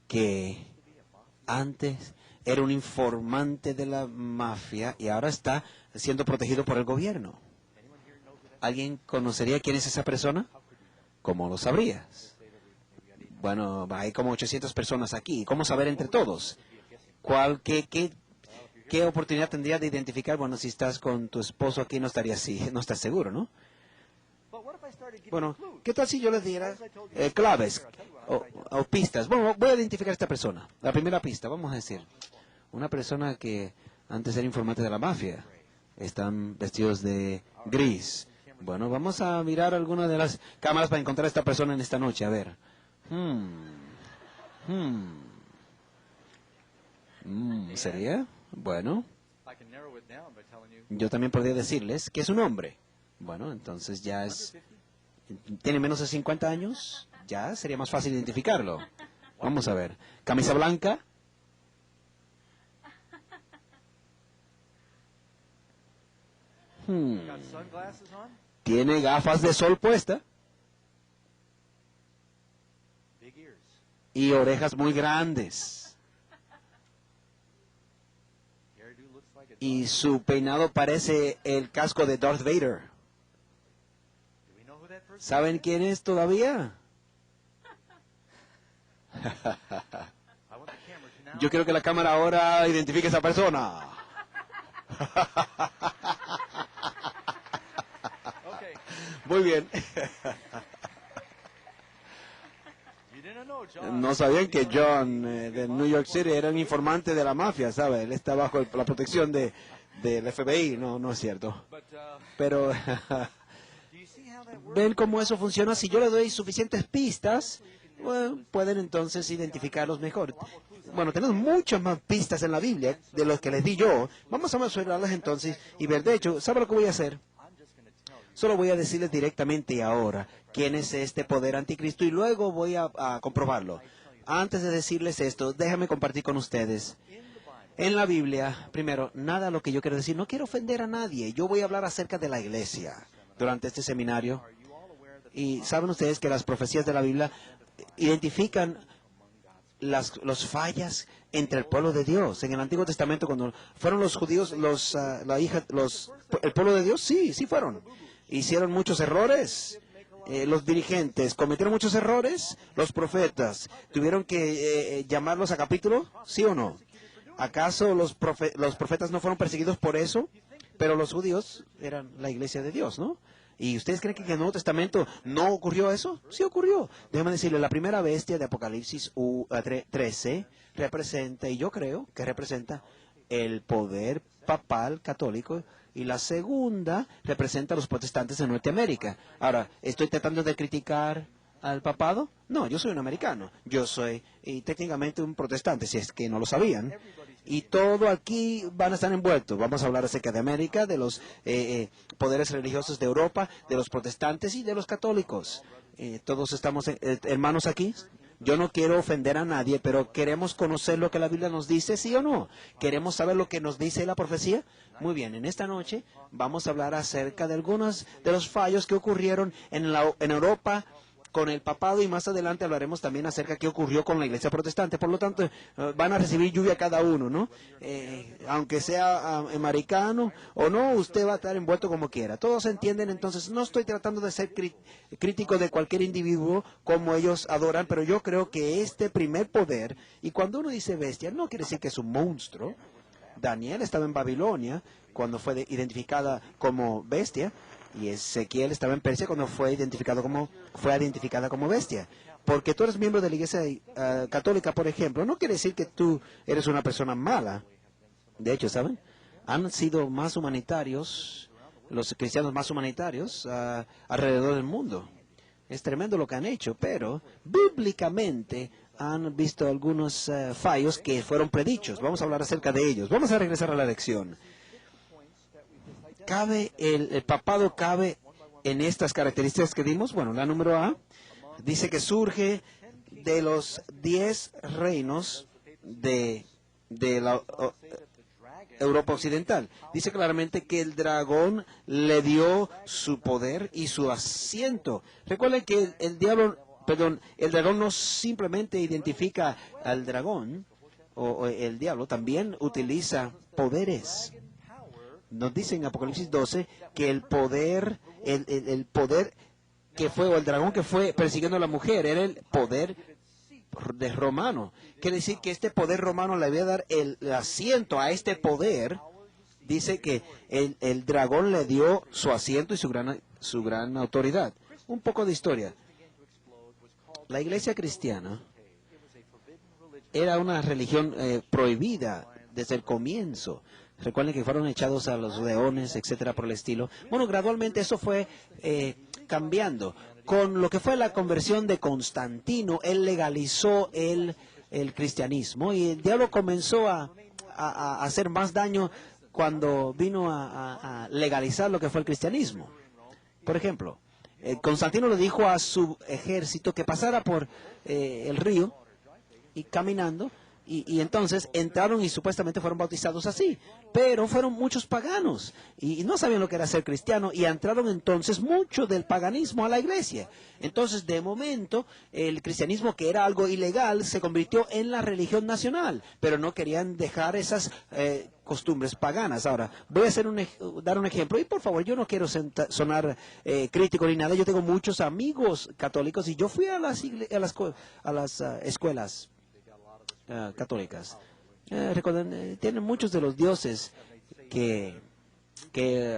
que antes era un informante de la mafia y ahora está siendo protegido por el gobierno. ¿Alguien conocería quién es esa persona? ¿Cómo lo sabrías? Bueno, hay como 800 personas aquí. ¿Cómo saber entre todos? ¿Qué oportunidad tendría de identificar? Bueno, si estás con tu esposo aquí no estarías así, no estás seguro, ¿no? Bueno, ¿qué tal si yo les diera claves o pistas? Bueno, voy a identificar a esta persona. La primera pista, vamos a decir, una persona que antes era informante de la mafia. Están vestidos de gris. Bueno, vamos a mirar alguna de las cámaras para encontrar a esta persona en esta noche. A ver. ¿Sería? Bueno. Yo también podría decirles que es un hombre. Bueno, entonces ya es... ¿Tiene menos de 50 años? Ya sería más fácil identificarlo. Vamos a ver. ¿Camisa blanca? ¿Tiene gafas de sol puesta? Y orejas muy grandes. Y su peinado parece el casco de Darth Vader. ¿Saben quién es todavía? Yo quiero que la cámara ahora identifique a esa persona. Muy bien. No sabían que John de New York City era un informante de la mafia, ¿sabe? Él está bajo la protección del FBI. No es cierto. Pero, ¿ven cómo eso funciona? Si yo le doy suficientes pistas, bueno, pueden entonces identificarlos mejor. Bueno, tenemos muchas más pistas en la Biblia de los que les di yo. Vamos a mencionarlas entonces y ver. De hecho, ¿sabe lo que voy a hacer? Solo voy a decirles directamente ahora quién es este poder anticristo y luego voy a comprobarlo. Antes de decirles esto, déjame compartir con ustedes. En la Biblia, primero, nada de lo que yo quiero decir, no quiero ofender a nadie. Yo voy a hablar acerca de la iglesia durante este seminario. Y saben ustedes que las profecías de la Biblia identifican las fallas entre el pueblo de Dios. En el Antiguo Testamento, cuando fueron los judíos, el pueblo de Dios, sí fueron. Hicieron muchos errores. Los dirigentes cometieron muchos errores. Los profetas tuvieron que llamarlos a capítulo, ¿sí o no? ¿Acaso los profetas no fueron perseguidos por eso? Pero los judíos eran la iglesia de Dios, ¿no? ¿Y ustedes creen que en el Nuevo Testamento no ocurrió eso? Sí ocurrió. Déjame decirle, la primera bestia de Apocalipsis 13 representa, y yo creo que representa, el poder papal católico, y la segunda representa a los protestantes de Norteamérica. Ahora, ¿estoy tratando de criticar al papado? No, yo soy un americano. Yo soy técnicamente un protestante, si es que no lo sabían. Y todo aquí van a estar envueltos. Vamos a hablar acerca de América, de los poderes religiosos de Europa, de los protestantes y de los católicos. Todos estamos hermanos aquí. Yo no quiero ofender a nadie, pero queremos conocer lo que la Biblia nos dice, ¿sí o no? ¿Queremos saber lo que nos dice la profecía? Muy bien, en esta noche vamos a hablar acerca de algunos de los fallos que ocurrieron en Europa con el papado, y más adelante hablaremos también acerca de qué ocurrió con la iglesia protestante. Por lo tanto, van a recibir lluvia cada uno, ¿no? Aunque sea americano o no, usted va a estar envuelto como quiera. Todos entienden, entonces no estoy tratando de ser crítico de cualquier individuo como ellos adoran, pero yo creo que este primer poder, y cuando uno dice bestia, no quiere decir que es un monstruo. Daniel estaba en Babilonia cuando fue identificada como bestia, y Ezequiel estaba en Persia cuando fue identificada como bestia. Porque tú eres miembro de la iglesia católica, por ejemplo, no quiere decir que tú eres una persona mala. De hecho, ¿saben? Han sido más humanitarios, los cristianos más humanitarios alrededor del mundo. Es tremendo lo que han hecho, pero bíblicamente han visto algunos fallos que fueron predichos. Vamos a hablar acerca de ellos. Vamos a regresar a la lección. El papado cabe en estas características que dimos. Bueno, la número A dice que surge de los 10 reinos de la Europa Occidental. Dice claramente que el dragón le dio su poder y su asiento. Recuerden que el dragón no simplemente identifica al dragón o el diablo, también utiliza poderes. Nos dice en Apocalipsis 12 que el poder que fue, o el dragón que fue persiguiendo a la mujer, era el poder de romano. Quiere decir que este poder romano le había dar el asiento a este poder. Dice que el dragón le dio su asiento y su gran autoridad. Un poco de historia. La iglesia cristiana era una religión prohibida desde el comienzo. Recuerden que fueron echados a los leones, etcétera, por el estilo. Bueno, gradualmente eso fue cambiando. Con lo que fue la conversión de Constantino, él legalizó el cristianismo, y el diablo comenzó a hacer más daño cuando vino a legalizar lo que fue el cristianismo. Por ejemplo, Constantino le dijo a su ejército que pasara por el río y caminando. Y entonces entraron y supuestamente fueron bautizados así. Pero fueron muchos paganos y no sabían lo que era ser cristiano, y entraron entonces mucho del paganismo a la iglesia. Entonces, de momento, el cristianismo, que era algo ilegal, se convirtió en la religión nacional, pero no querían dejar esas costumbres paganas. Ahora, voy a dar un ejemplo, y por favor, yo no quiero sonar crítico ni nada. Yo tengo muchos amigos católicos y yo fui a las escuelas católicas. Recuerden, tienen muchos de los dioses que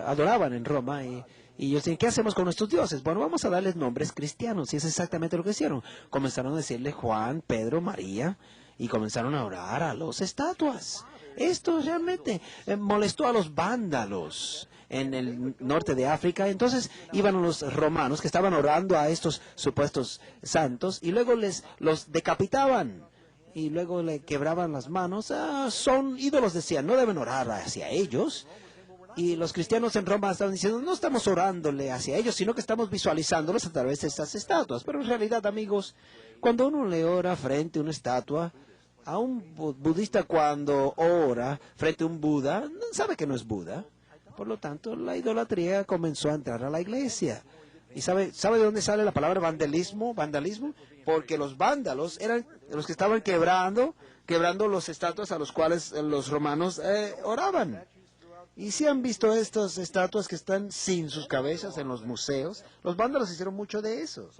adoraban en Roma, y ellos decían, ¿qué hacemos con nuestros dioses? Bueno, vamos a darles nombres cristianos, y es exactamente lo que hicieron. Comenzaron a decirle Juan, Pedro, María, y comenzaron a orar a las estatuas. Esto realmente molestó a los vándalos en el norte de África. Entonces iban los romanos que estaban orando a estos supuestos santos, y luego los decapitaban. Y luego le quebraban las manos. Son ídolos, decían, no deben orar hacia ellos. Y los cristianos en Roma estaban diciendo, no estamos orándole hacia ellos, sino que estamos visualizándolos a través de estas estatuas. Pero en realidad, amigos, cuando uno le ora frente a una estatua, a un budista cuando ora frente a un Buda, sabe que no es Buda. Por lo tanto, la idolatría comenzó a entrar a la iglesia. ¿Y sabe de dónde sale la palabra vandalismo? Porque los vándalos eran los que estaban quebrando los estatuas a los cuales los romanos oraban. Y si han visto estas estatuas que están sin sus cabezas en los museos, los vándalos hicieron mucho de eso.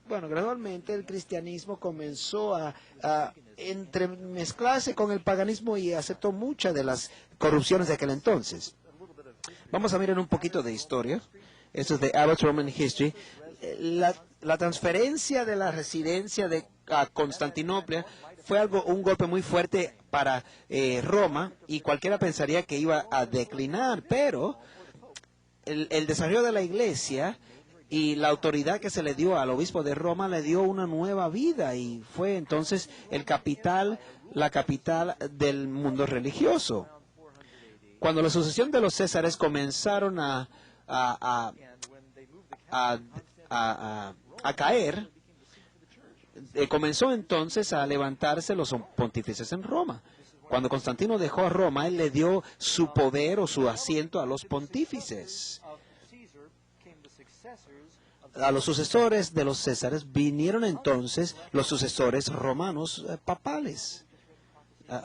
Bueno, gradualmente el cristianismo comenzó a entremezclarse con el paganismo y aceptó muchas de las corrupciones de aquel entonces. Vamos a mirar un poquito de historia. Esto es de Abbott's Roman History. La transferencia de la residencia a Constantinopla fue un golpe muy fuerte para Roma, y cualquiera pensaría que iba a declinar, pero el desarrollo de la iglesia y la autoridad que se le dio al obispo de Roma le dio una nueva vida, y fue entonces la capital del mundo religioso. Cuando la sucesión de los Césares comenzaron a caer, comenzó entonces a levantarse los pontífices en Roma. Cuando Constantino dejó a Roma, él le dio su poder o su asiento a los pontífices. A los sucesores de los Césares vinieron entonces los sucesores romanos papales.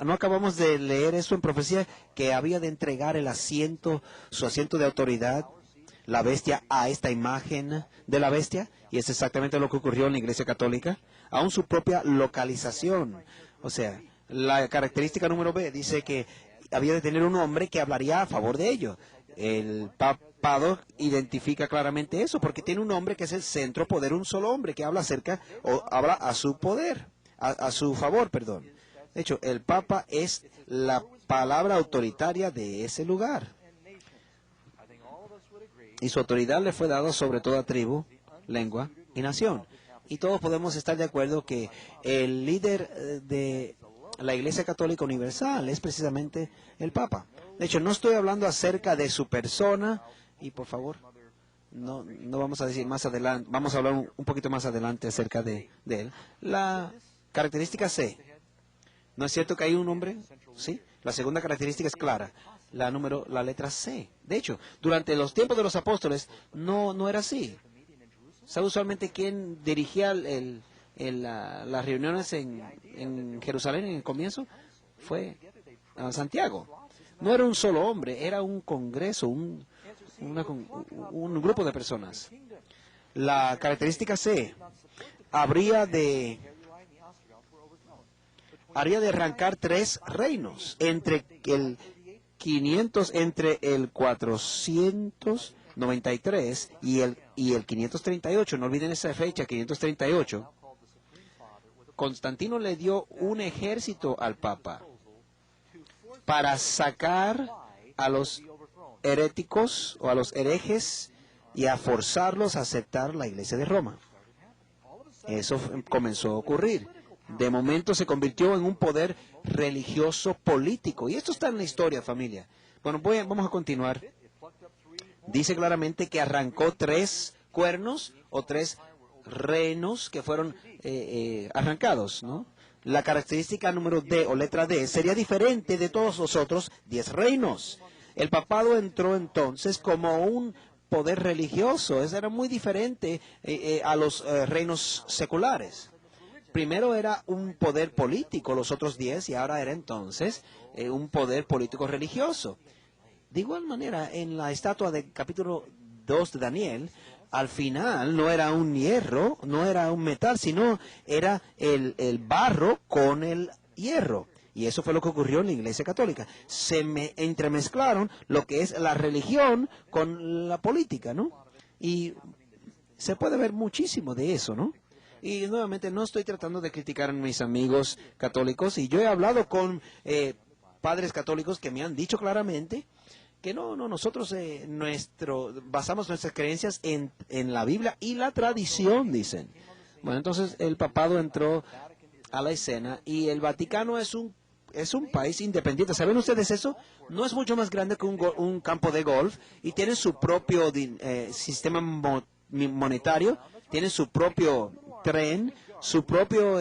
No acabamos de leer eso en profecía, que había de entregar el asiento, su asiento de autoridad, la bestia, a esta imagen de la bestia, y es exactamente lo que ocurrió en la Iglesia Católica, aún su propia localización. O sea, la característica número B dice que había de tener un hombre que hablaría a favor de ello. El papado identifica claramente eso, porque tiene un hombre que es el centro poder, un solo hombre que habla acerca, o habla a su poder, a su favor, perdón. De hecho, el Papa es la palabra autoritaria de ese lugar. Y su autoridad le fue dada sobre toda tribu, lengua y nación. Y todos podemos estar de acuerdo que el líder de la Iglesia Católica Universal es precisamente el Papa. De hecho, no estoy hablando acerca de su persona, y por favor, no vamos a decir más adelante, vamos a hablar un poquito más adelante acerca de él. La característica C. ¿No es cierto que hay un hombre? Sí. La segunda característica es clara. La letra C. De hecho, durante los tiempos de los apóstoles no era así. ¿Sabe usualmente quién dirigía las reuniones en Jerusalén en el comienzo? Fue Santiago. No era un solo hombre, era un congreso, un grupo de personas. La característica C haría de arrancar 3 reinos entre el 493 y el 538. No olviden esa fecha, 538. Constantino le dio un ejército al Papa para sacar a los heréticos o a los herejes y a forzarlos a aceptar la Iglesia de Roma. Eso comenzó a ocurrir. De momento se convirtió en un poder religioso político. Y esto está en la historia, familia. Bueno, vamos a continuar. Dice claramente que arrancó 3 cuernos o 3 reinos que fueron arrancados, ¿no? La característica número D o letra D sería diferente de todos los otros 10 reinos. El papado entró entonces como un poder religioso. Eso era muy diferente a los reinos seculares. Primero era un poder político, los otros 10, y ahora era entonces un poder político religioso. De igual manera, en la estatua del capítulo 2 de Daniel, al final no era un hierro, no era un metal, sino era el barro con el hierro. Y eso fue lo que ocurrió en la Iglesia Católica. Se entremezclaron lo que es la religión con la política, ¿no? Y se puede ver muchísimo de eso, ¿no? Y nuevamente no estoy tratando de criticar a mis amigos católicos, y yo he hablado con padres católicos que me han dicho claramente que nosotros basamos nuestras creencias en la Biblia y la tradición, dicen. Bueno, entonces el papado entró a la escena y el Vaticano es un país independiente. ¿Saben ustedes eso? No es mucho más grande que un campo de golf, y tiene su propio sistema monetario, tiene su propio tren, su propio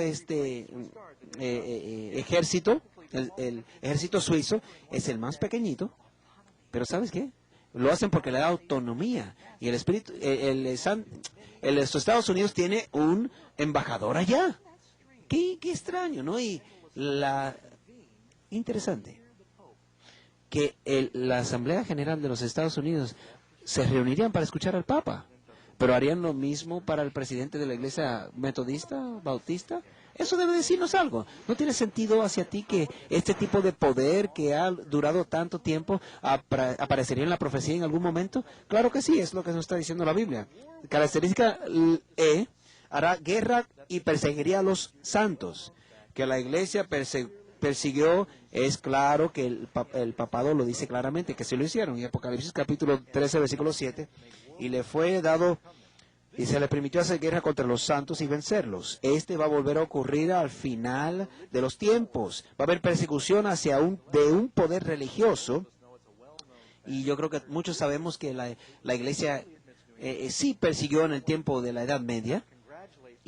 ejército. El ejército suizo es el más pequeñito, pero ¿sabes qué? Lo hacen porque le da autonomía. Y los Estados Unidos tiene un embajador allá. Qué extraño, ¿no? Y interesante que la Asamblea General de los Estados Unidos se reunirían para escuchar al Papa, pero harían lo mismo para el presidente de la Iglesia Metodista, Bautista. Eso debe decirnos algo. ¿No tiene sentido hacia ti que este tipo de poder que ha durado tanto tiempo aparecería en la profecía en algún momento? Claro que sí, es lo que nos está diciendo la Biblia. Característica E, hará guerra y perseguiría a los santos. Que la Iglesia persiguió, es claro que el papado lo dice claramente, que se lo hicieron. En Apocalipsis capítulo 13, versículo 7, y le fue dado, y se le permitió hacer guerra contra los santos y vencerlos. Va a volver a ocurrir al final de los tiempos. Va a haber persecución de un poder religioso. Y yo creo que muchos sabemos que la Iglesia sí persiguió en el tiempo de la Edad Media.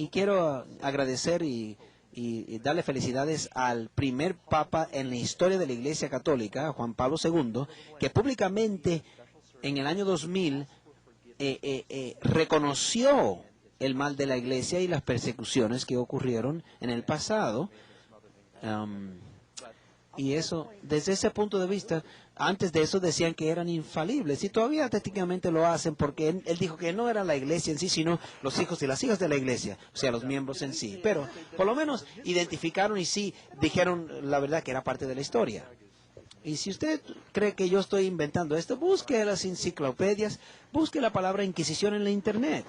Y quiero agradecer y darle felicidades al primer papa en la historia de la Iglesia Católica, Juan Pablo II, que públicamente en el año 2000 reconoció el mal de la Iglesia y las persecuciones que ocurrieron en el pasado. Y eso, desde ese punto de vista, antes de eso decían que eran infalibles y todavía técnicamente lo hacen porque él dijo que no era la iglesia en sí, sino los hijos y las hijas de la iglesia, o sea, los miembros en sí. Pero por lo menos identificaron y sí dijeron la verdad que era parte de la historia. Y si usted cree que yo estoy inventando esto, busque las enciclopedias, busque la palabra Inquisición en la Internet.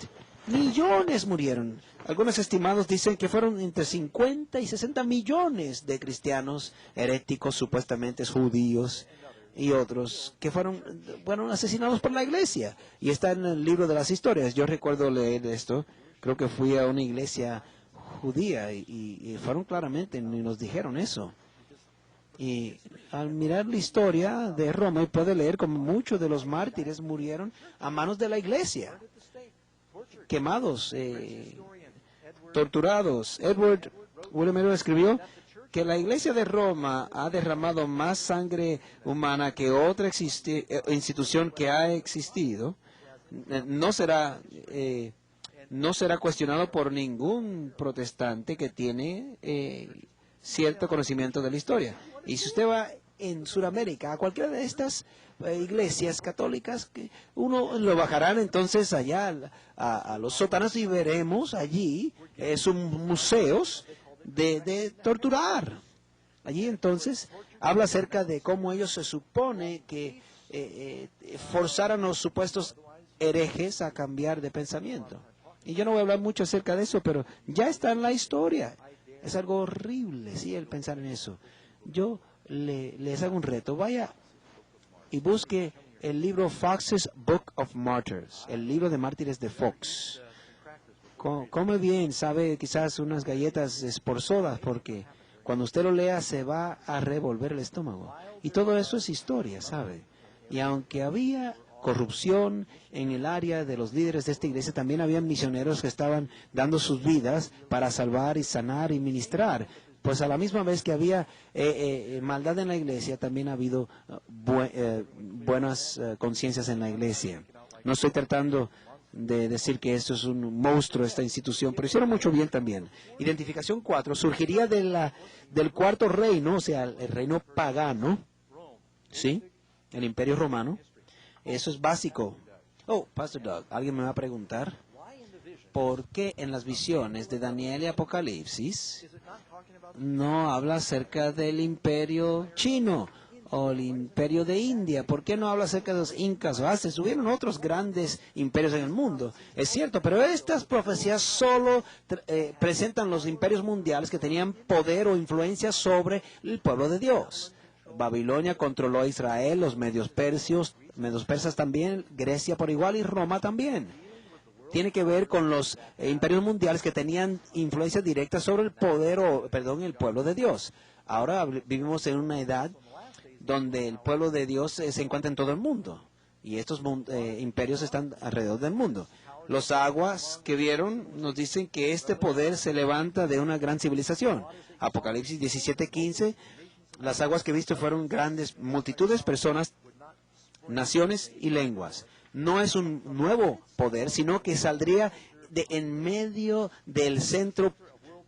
Millones murieron. Algunos estimados dicen que fueron entre 50 y 60 millones de cristianos heréticos, supuestamente judíos, y otros que fueron asesinados por la iglesia. Y está en el libro de las historias. Yo recuerdo leer esto. Creo que fui a una iglesia judía y fueron claramente y nos dijeron eso. Y al mirar la historia de Roma, puede leer como muchos de los mártires murieron a manos de la iglesia. Quemados, torturados. Edward William escribió que la iglesia de Roma ha derramado más sangre humana que otra institución que ha existido. No será cuestionado por ningún protestante que tiene cierto conocimiento de la historia. Y si usted va en Sudamérica a cualquiera de estas iglesias católicas, uno lo bajarán entonces allá a los sótanos y veremos allí son museos de torturar. Allí entonces habla acerca de cómo ellos se supone que forzaron a los supuestos herejes a cambiar de pensamiento. Y yo no voy a hablar mucho acerca de eso, pero ya está en la historia. Es algo horrible, sí, el pensar en eso. Yo les hago un reto. Vaya y busque el libro Fox's Book of Martyrs, el libro de mártires de Fox. Come bien, sabe quizás unas galletas esporzadas, porque cuando usted lo lea se va a revolver el estómago. Y todo eso es historia, ¿sabe? Y aunque había corrupción en el área de los líderes de esta iglesia, también había misioneros que estaban dando sus vidas para salvar y sanar y ministrar. Pues a la misma vez que había maldad en la iglesia, también ha habido buenas conciencias en la iglesia. No estoy tratando de decir que esto es un monstruo, esta institución, pero hicieron mucho bien también. Identificación 4 surgiría del cuarto reino, o sea, el reino pagano, ¿sí? El imperio romano. Eso es básico. Oh, Pastor Doug, alguien me va a preguntar, ¿por qué en las visiones de Daniel y Apocalipsis no habla acerca del imperio chino o el imperio de India? ¿Por qué no habla acerca de los incas o aztecas? Hubieron otros grandes imperios en el mundo, es cierto, pero estas profecías solo presentan los imperios mundiales que tenían poder o influencia sobre el pueblo de Dios. Babilonia controló a Israel, los medos persas también, Grecia por igual y Roma también. Tiene que ver con los imperios mundiales que tenían influencia directa sobre el el pueblo de Dios. Ahora vivimos en una edad donde el pueblo de Dios se encuentra en todo el mundo y estos imperios están alrededor del mundo. Los aguas que vieron nos dicen que este poder se levanta de una gran civilización. Apocalipsis 17:15, las aguas que he visto fueron grandes multitudes, personas, naciones y lenguas. No es un nuevo poder, sino que saldría en medio del centro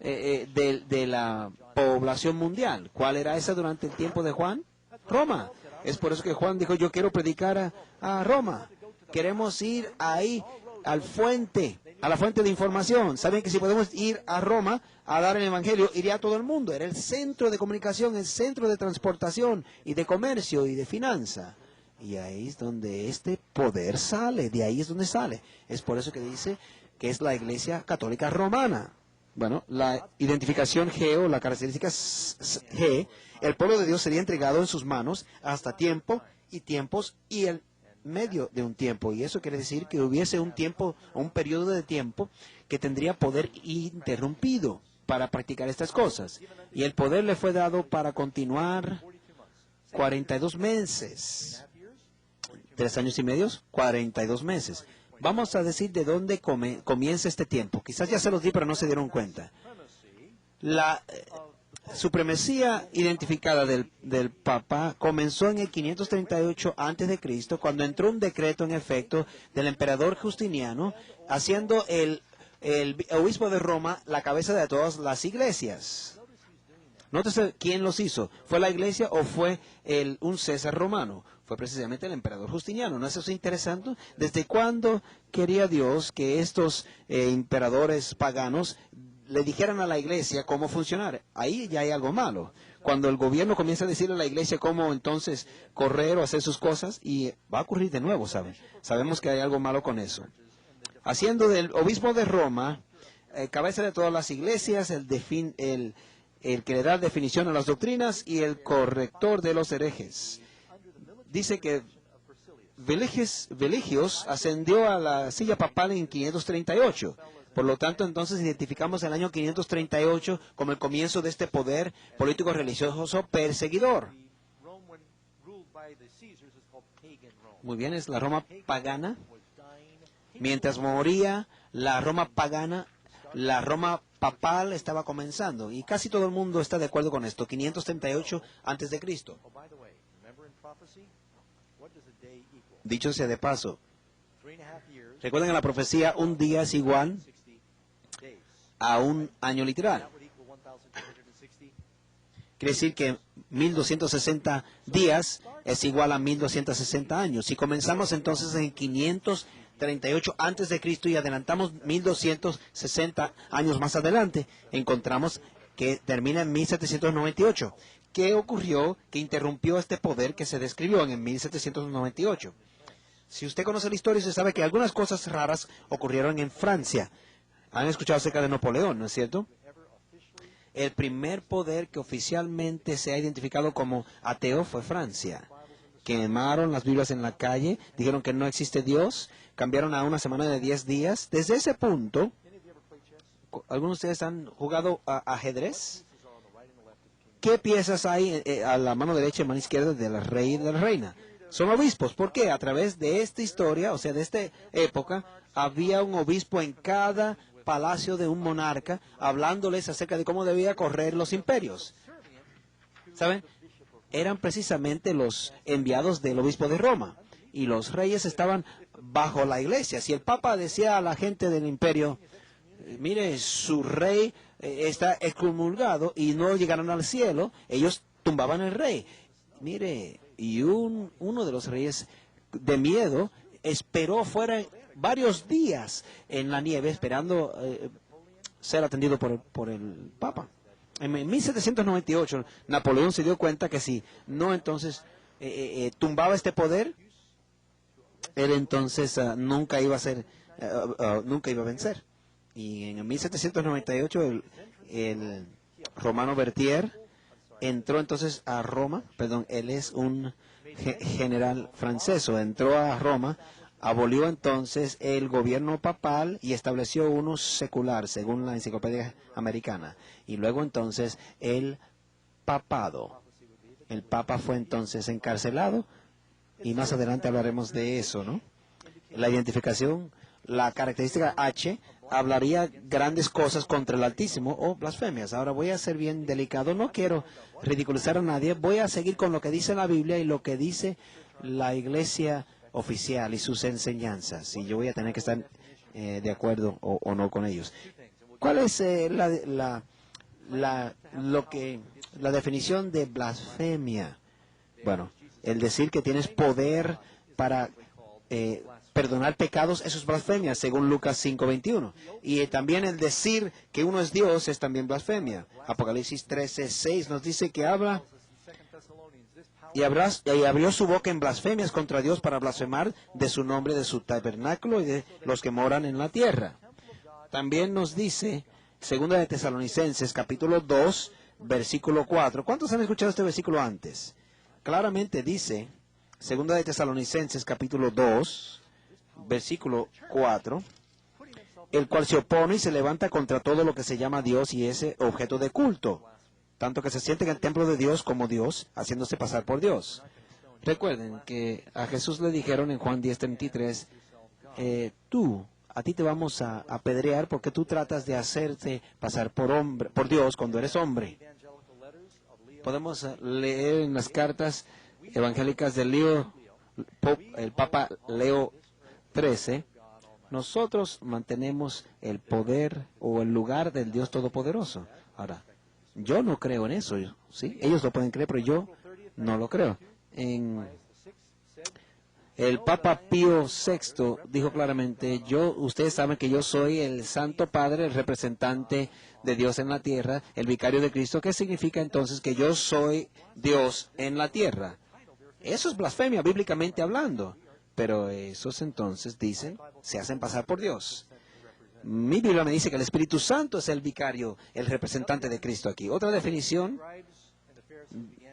de la población mundial. ¿Cuál era esa durante el tiempo de Juan? Roma. Es por eso que Juan dijo, yo quiero predicar a Roma. Queremos ir ahí a la fuente de información. Saben que si podemos ir a Roma a dar el evangelio, iría a todo el mundo. Era el centro de comunicación, el centro de transportación y de comercio y de finanza. Y ahí es donde este poder sale, de ahí es donde sale. Es por eso que dice que es la Iglesia Católica Romana. Bueno, la identificación G o la característica G, el pueblo de Dios sería entregado en sus manos hasta tiempo y tiempos y el medio de un tiempo. Y eso quiere decir que hubiese un tiempo, un periodo de tiempo que tendría poder interrumpido para practicar estas cosas. Y el poder le fue dado para continuar 42 meses. 3 años y medio, 42 meses. Vamos a decir de dónde comienza este tiempo. Quizás ya se los di, pero no se dieron cuenta. La supremacía identificada del Papa comenzó en el 538 a.C., cuando entró un decreto en efecto del emperador Justiniano, haciendo el obispo de Roma la cabeza de todas las iglesias. Nótese quién los hizo. ¿Fue la iglesia o fue un César romano? Fue precisamente el emperador Justiniano. ¿No es eso interesante? ¿Desde cuándo quería Dios que estos emperadores paganos le dijeran a la iglesia cómo funcionar? Ahí ya hay algo malo. Cuando el gobierno comienza a decirle a la iglesia cómo entonces correr o hacer sus cosas, y va a ocurrir de nuevo, ¿saben? Sabemos que hay algo malo con eso. Haciendo del obispo de Roma cabeza de todas las iglesias, el que le da definición a las doctrinas y el corrector de los herejes. Dice que Veligios ascendió a la silla papal en 538. Por lo tanto, entonces identificamos el año 538 como el comienzo de este poder político-religioso perseguidor. Muy bien, es la Roma pagana. Mientras moría la Roma pagana, la Roma papal estaba comenzando. Y casi todo el mundo está de acuerdo con esto. 538 antes de Cristo. Dicho sea de paso, recuerden en la profecía, un día es igual a un año literal. Quiere decir que 1260 días es igual a 1260 años. Si comenzamos entonces en 538 antes de Cristo y adelantamos 1260 años más adelante, encontramos que termina en 1798. ¿Qué ocurrió que interrumpió este poder que se describió en 1798? Si usted conoce la historia, usted sabe que algunas cosas raras ocurrieron en Francia. Han escuchado acerca de Napoleón, ¿no es cierto? El primer poder que oficialmente se ha identificado como ateo fue Francia. Quemaron las Biblias en la calle, dijeron que no existe Dios, cambiaron a una semana de 10 días. Desde ese punto, ¿algunos de ustedes han jugado ajedrez? ¿Qué piezas hay a la mano derecha y mano izquierda del rey y de la reina? Son obispos. ¿Por qué? A través de esta historia, o sea, de esta época, había un obispo en cada palacio de un monarca, hablándoles acerca de cómo debía correr los imperios. ¿Saben? Eran precisamente los enviados del obispo de Roma. Y los reyes estaban bajo la iglesia. Si el papa decía a la gente del imperio, mire, su rey está excomulgado y no llegaron al cielo, ellos tumbaban al rey. Mire, y uno de los reyes, de miedo, esperó fuera varios días en la nieve esperando ser atendido por el Papa. En 1798, Napoleón se dio cuenta que si no entonces tumbaba este poder, él entonces nunca iba a vencer. Y en 1798 el romano Berthier entró entonces a Roma, él es un general francés, entró a Roma, abolió entonces el gobierno papal y estableció uno secular, según la enciclopedia americana. Y luego entonces el papado. El papa fue entonces encarcelado y más adelante hablaremos de eso, ¿no? La identificación, la característica H, hablaría grandes cosas contra el Altísimo o blasfemias. Ahora voy a ser bien delicado, no quiero ridiculizar a nadie, voy a seguir con lo que dice la Biblia y lo que dice la iglesia oficial y sus enseñanzas, y yo voy a tener que estar de acuerdo o no con ellos. ¿Cuál es la definición de blasfemia? Bueno, el decir que tienes poder para perdonar pecados, eso es blasfemia, según Lucas 5:21. Y también el decir que uno es Dios es también blasfemia. Apocalipsis 13:6 nos dice que habla y abrió su boca en blasfemias contra Dios para blasfemar de su nombre, de su tabernáculo y de los que moran en la tierra. También nos dice, 2 de Tesalonicenses, capítulo 2, versículo 4. ¿Cuántos han escuchado este versículo antes? Claramente dice, 2 de Tesalonicenses, capítulo 2, versículo 4, el cual se opone y se levanta contra todo lo que se llama Dios y ese objeto de culto, tanto que se siente en el templo de Dios como Dios, haciéndose pasar por Dios. Recuerden que a Jesús le dijeron en Juan 10:33, a ti te vamos a apedrear porque tú tratas de hacerte pasar por Dios cuando eres hombre. Podemos leer en las cartas evangélicas de el Papa Leo XIII. Nosotros mantenemos el poder o el lugar del Dios Todopoderoso. Ahora, yo no creo en eso, ¿sí? Ellos lo pueden creer, pero yo no lo creo. El Papa Pío VI dijo claramente, ustedes saben que yo soy el Santo Padre, el representante de Dios en la tierra, el vicario de Cristo. ¿Qué significa entonces que yo soy Dios en la tierra? Eso es blasfemia, bíblicamente hablando. Pero esos entonces dicen, se hacen pasar por Dios. Mi Biblia me dice que el Espíritu Santo es el vicario, el representante de Cristo aquí. Otra definición,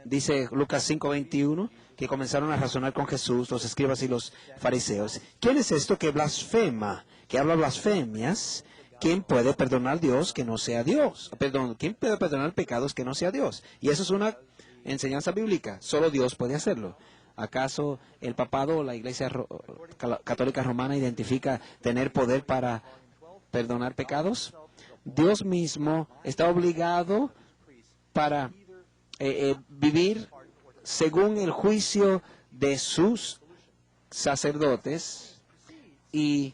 dice Lucas 5:21, que comenzaron a razonar con Jesús, los escribas y los fariseos. ¿Quién es esto que blasfema, que habla blasfemias? ¿Quién puede perdonar a Dios que no sea Dios? Perdón, ¿quién puede perdonar pecados que no sea Dios? Y eso es una enseñanza bíblica. Solo Dios puede hacerlo. ¿Acaso el papado o la Iglesia Católica Romana identifica tener poder para perdonar pecados? Dios mismo está obligado para vivir según el juicio de sus sacerdotes y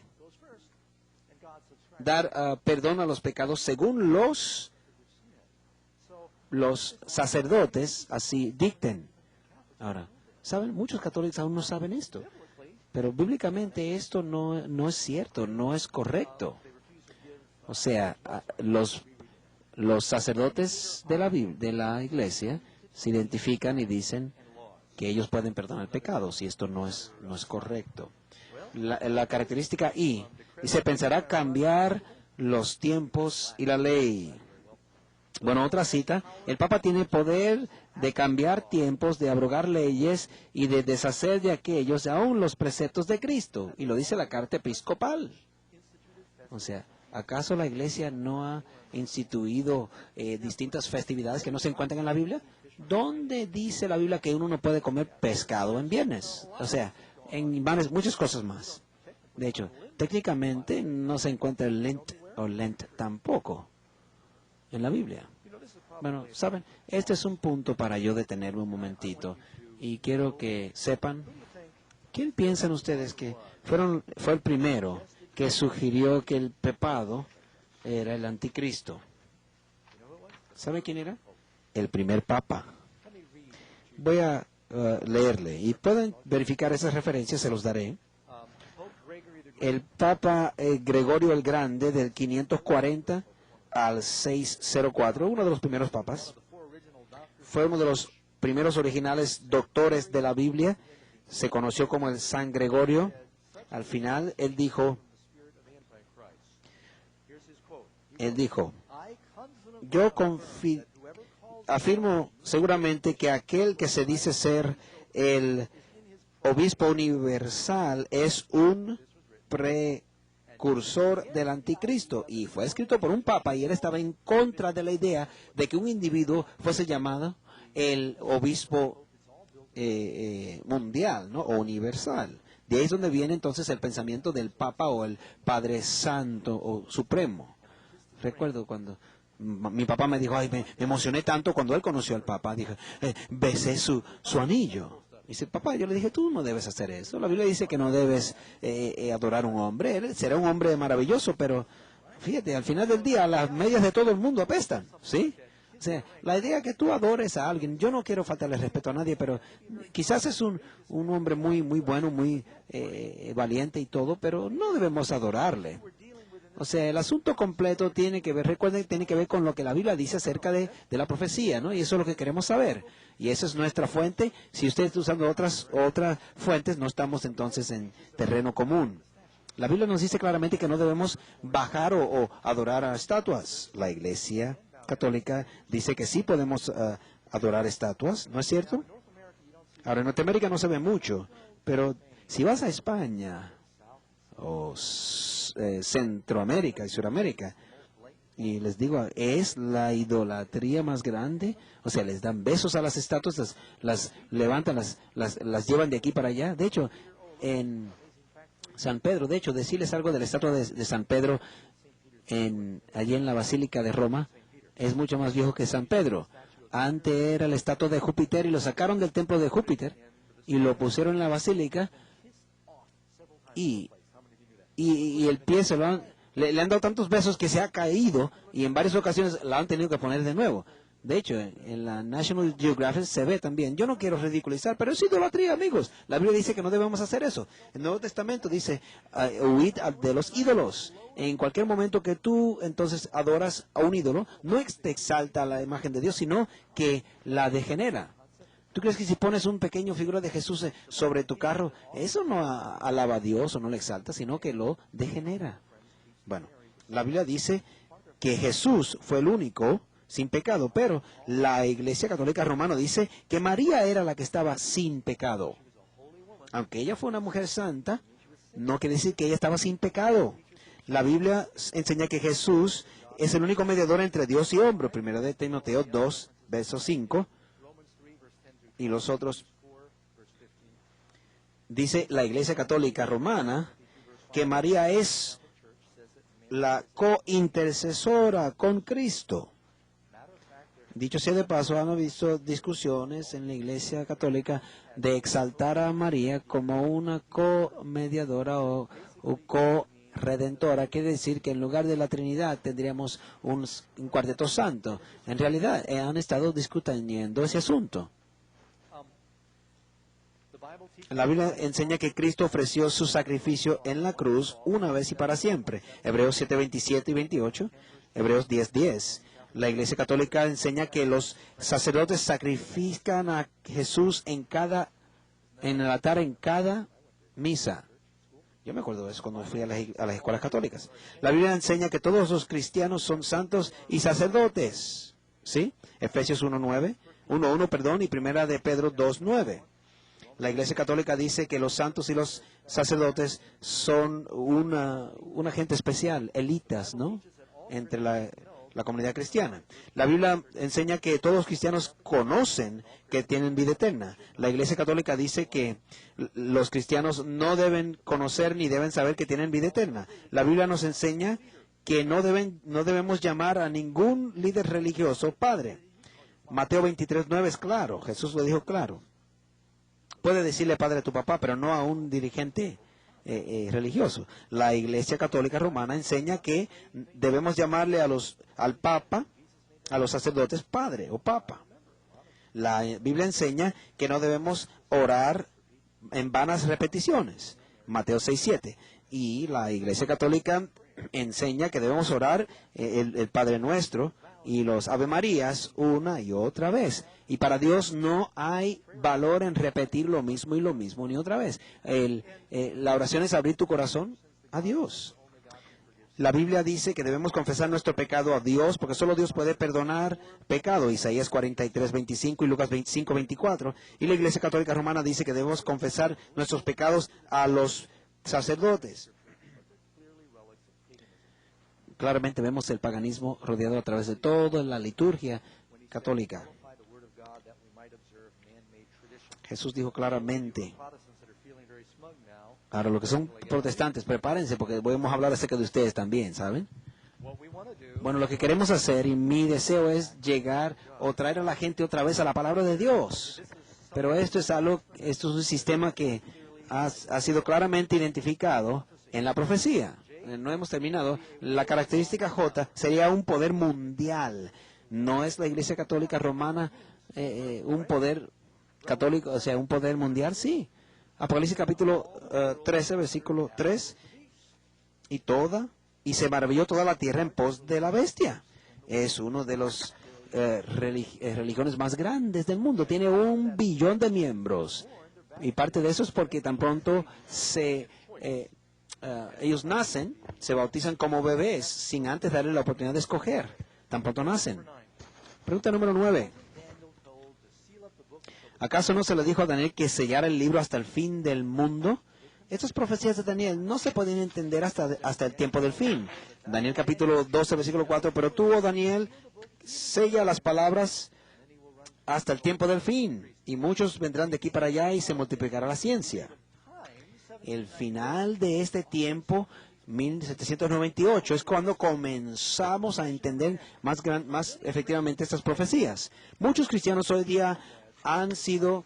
dar perdón a los pecados según los sacerdotes así dicten. Ahora, ¿saben? Muchos católicos aún no saben esto, pero bíblicamente esto no es cierto, no es correcto. O sea, los sacerdotes de la iglesia se identifican y dicen que ellos pueden perdonar pecados, y esto no es correcto. La característica I, y se pensará cambiar los tiempos y la ley. Bueno, otra cita, el Papa tiene poder de cambiar tiempos, de abrogar leyes y de deshacer de aquellos aún los preceptos de Cristo. Y lo dice la carta episcopal. O sea, ¿acaso la Iglesia no ha instituido distintas festividades que no se encuentran en la Biblia? ¿Dónde dice la Biblia que uno no puede comer pescado en viernes? O sea, en muchas cosas más. De hecho, técnicamente no se encuentra el Lent tampoco en la Biblia. Bueno, ¿saben? Este es un punto para yo detenerme un momentito. Y quiero que sepan, ¿quién piensan ustedes que fue el primero que sugirió que el pecado era el anticristo? ¿Sabe quién era? El primer papa. Voy a leerle, y pueden verificar esas referencias, se los daré. El Papa Gregorio el Grande, del 540 al 604, uno de los primeros papas, fue uno de los primeros originales doctores de la Biblia, se conoció como el San Gregorio. Al final, él dijo, yo afirmo seguramente que aquel que se dice ser el obispo universal es un precursor del anticristo, y fue escrito por un papa, y él estaba en contra de la idea de que un individuo fuese llamado el obispo mundial, ¿no? O universal. De ahí es donde viene entonces el pensamiento del Papa o el Padre Santo o Supremo. Recuerdo cuando mi papá me dijo, ay, me emocioné tanto cuando él conoció al Papa, dije, besé su anillo. Dice, papá, yo le dije, tú no debes hacer eso. La Biblia dice que no debes adorar a un hombre. Él será un hombre maravilloso, pero fíjate, al final del día las medias de todo el mundo apestan, ¿sí? O sea, la idea que tú adores a alguien, yo no quiero faltarle respeto a nadie, pero quizás es un hombre muy, muy bueno, muy valiente y todo, pero no debemos adorarle. O sea, el asunto completo tiene que ver, recuerden, tiene que ver con lo que la Biblia dice acerca de la profecía, ¿no? Y eso es lo que queremos saber. Y esa es nuestra fuente. Si usted está usando otras fuentes, no estamos entonces en terreno común. La Biblia nos dice claramente que no debemos bajar o adorar a estatuas. La Iglesia Católica dice que sí podemos adorar estatuas, ¿no es cierto? Ahora, en Norteamérica no se ve mucho, pero si vas a España o Centroamérica y Suramérica, y les digo, es la idolatría más grande. O sea, les dan besos a las estatuas, las levantan, las llevan de aquí para allá. De hecho, en San Pedro. De hecho, decirles algo de la estatua de San Pedro allí en la Basílica de Roma es mucho más viejo que San Pedro. Antes era la estatua de Júpiter y lo sacaron del templo de Júpiter y lo pusieron en la basílica y el pie le han dado tantos besos que se ha caído y en varias ocasiones la han tenido que poner de nuevo. De hecho, en la National Geographic se ve también. Yo no quiero ridiculizar, pero es idolatría, amigos. La Biblia dice que no debemos hacer eso. El Nuevo Testamento dice, huid de los ídolos. En cualquier momento que tú entonces adoras a un ídolo, no te exalta la imagen de Dios, sino que la degenera. ¿Tú crees que si pones un pequeño figura de Jesús sobre tu carro, eso no alaba a Dios o no le exalta, sino que lo degenera? Bueno, la Biblia dice que Jesús fue el único sin pecado, pero la Iglesia Católica Romana dice que María era la que estaba sin pecado. Aunque ella fue una mujer santa, no quiere decir que ella estaba sin pecado. La Biblia enseña que Jesús es el único mediador entre Dios y hombre. Primero de Timoteo 2, verso 5. Y los otros. Dice la Iglesia Católica Romana que María es la cointercesora con Cristo. Dicho sea de paso, han visto discusiones en la Iglesia Católica de exaltar a María como una co-mediadora o co-redentora. Quiere decir que en lugar de la Trinidad tendríamos un cuarteto santo. En realidad han estado discutiendo ese asunto. La Biblia enseña que Cristo ofreció su sacrificio en la cruz una vez y para siempre. Hebreos 7, 27 y 28. Hebreos 10, 10. La Iglesia Católica enseña que los sacerdotes sacrifican a Jesús en el altar en cada misa. Yo me acuerdo de eso cuando fui a las escuelas católicas. La Biblia enseña que todos los cristianos son santos y sacerdotes. ¿Sí? Efesios 1:1, y Primera de Pedro 2:9. La Iglesia Católica dice que los santos y los sacerdotes son una gente especial, élitas, ¿no? Entre la comunidad cristiana. La Biblia enseña que todos los cristianos conocen que tienen vida eterna. La Iglesia Católica dice que los cristianos no deben conocer ni deben saber que tienen vida eterna. La Biblia nos enseña que no debemos llamar a ningún líder religioso padre. Mateo 23:9 es claro. Jesús lo dijo claro. Puede decirle padre a tu papá, pero no a un dirigente religioso. La Iglesia Católica Romana enseña que debemos llamarle al Papa, a los sacerdotes, padre o papa. La Biblia enseña que no debemos orar en vanas repeticiones. Mateo 6:7. Y la Iglesia Católica enseña que debemos orar el Padre Nuestro y los Ave Marías una y otra vez. Y para Dios no hay valor en repetir lo mismo y lo mismo ni otra vez. La oración es abrir tu corazón a Dios. La Biblia dice que debemos confesar nuestro pecado a Dios, porque solo Dios puede perdonar pecado. Isaías 43:25 y Lucas 25:24. Y la Iglesia Católica Romana dice que debemos confesar nuestros pecados a los sacerdotes. Claramente vemos el paganismo rodeado a través de toda la liturgia católica. Jesús dijo claramente. Ahora, los que son protestantes, prepárense porque podemos hablar acerca de ustedes también, ¿saben? Bueno, lo que queremos hacer y mi deseo es llegar o traer a la gente otra vez a la palabra de Dios. Pero esto es un sistema que ha sido claramente identificado en la profecía. No hemos terminado. La característica J sería un poder mundial. ¿No es la Iglesia Católica Romana un poder católico, o sea, un poder mundial? Sí. Apocalipsis capítulo 13, versículo 3. Y se maravilló toda la tierra en pos de la bestia. Es uno de los religiones más grandes del mundo. Tiene 1 billón de miembros. Y parte de eso es porque tan pronto ellos nacen, se bautizan como bebés, sin antes darle la oportunidad de escoger. Tan pronto nacen. Pregunta número 9. ¿Acaso no se le dijo a Daniel que sellara el libro hasta el fin del mundo? Estas profecías de Daniel no se pueden entender hasta el tiempo del fin. Daniel capítulo 12, versículo 4. Pero tú, oh Daniel, sella las palabras hasta el tiempo del fin. Y muchos vendrán de aquí para allá y se multiplicará la ciencia. el final de este tiempo, 1798, es cuando comenzamos a entender más efectivamente estas profecías. Muchos cristianos hoy día han sido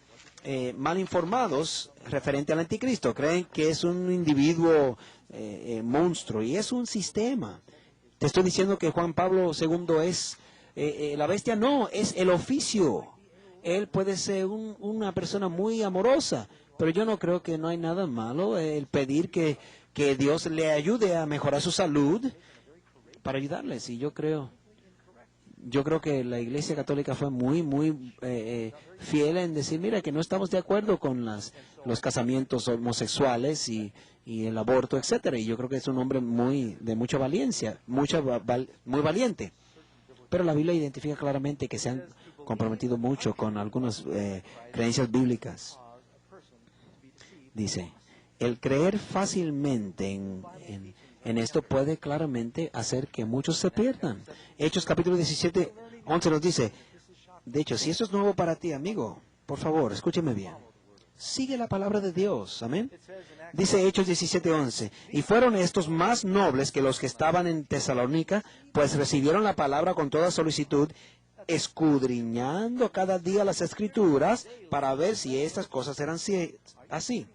mal informados referente al anticristo. Creen que es un individuo monstruo y es un sistema. Te estoy diciendo que Juan Pablo II es la bestia. No, es el oficio. Él puede ser una persona muy amorosa, pero yo no creo que no hay nada malo el pedir que Dios le ayude a mejorar su salud para ayudarles. Y yo creo que la Iglesia Católica fue muy fiel en decir, mira, que no estamos de acuerdo con los casamientos homosexuales y el aborto, etcétera. Y yo creo que es un hombre de mucha valencia, muy valiente. Pero la Biblia identifica claramente que se han comprometido mucho con algunas creencias bíblicas. Dice, el creer fácilmente en esto puede claramente hacer que muchos se pierdan. Hechos capítulo 17, 11 nos dice, de hecho, si esto es nuevo para ti, amigo, por favor, escúcheme bien. Sigue la palabra de Dios, amén. Dice Hechos 17, 11, y fueron estos más nobles que los que estaban en Tesalónica, pues recibieron la palabra con toda solicitud, escudriñando cada día las Escrituras para ver si estas cosas eran así.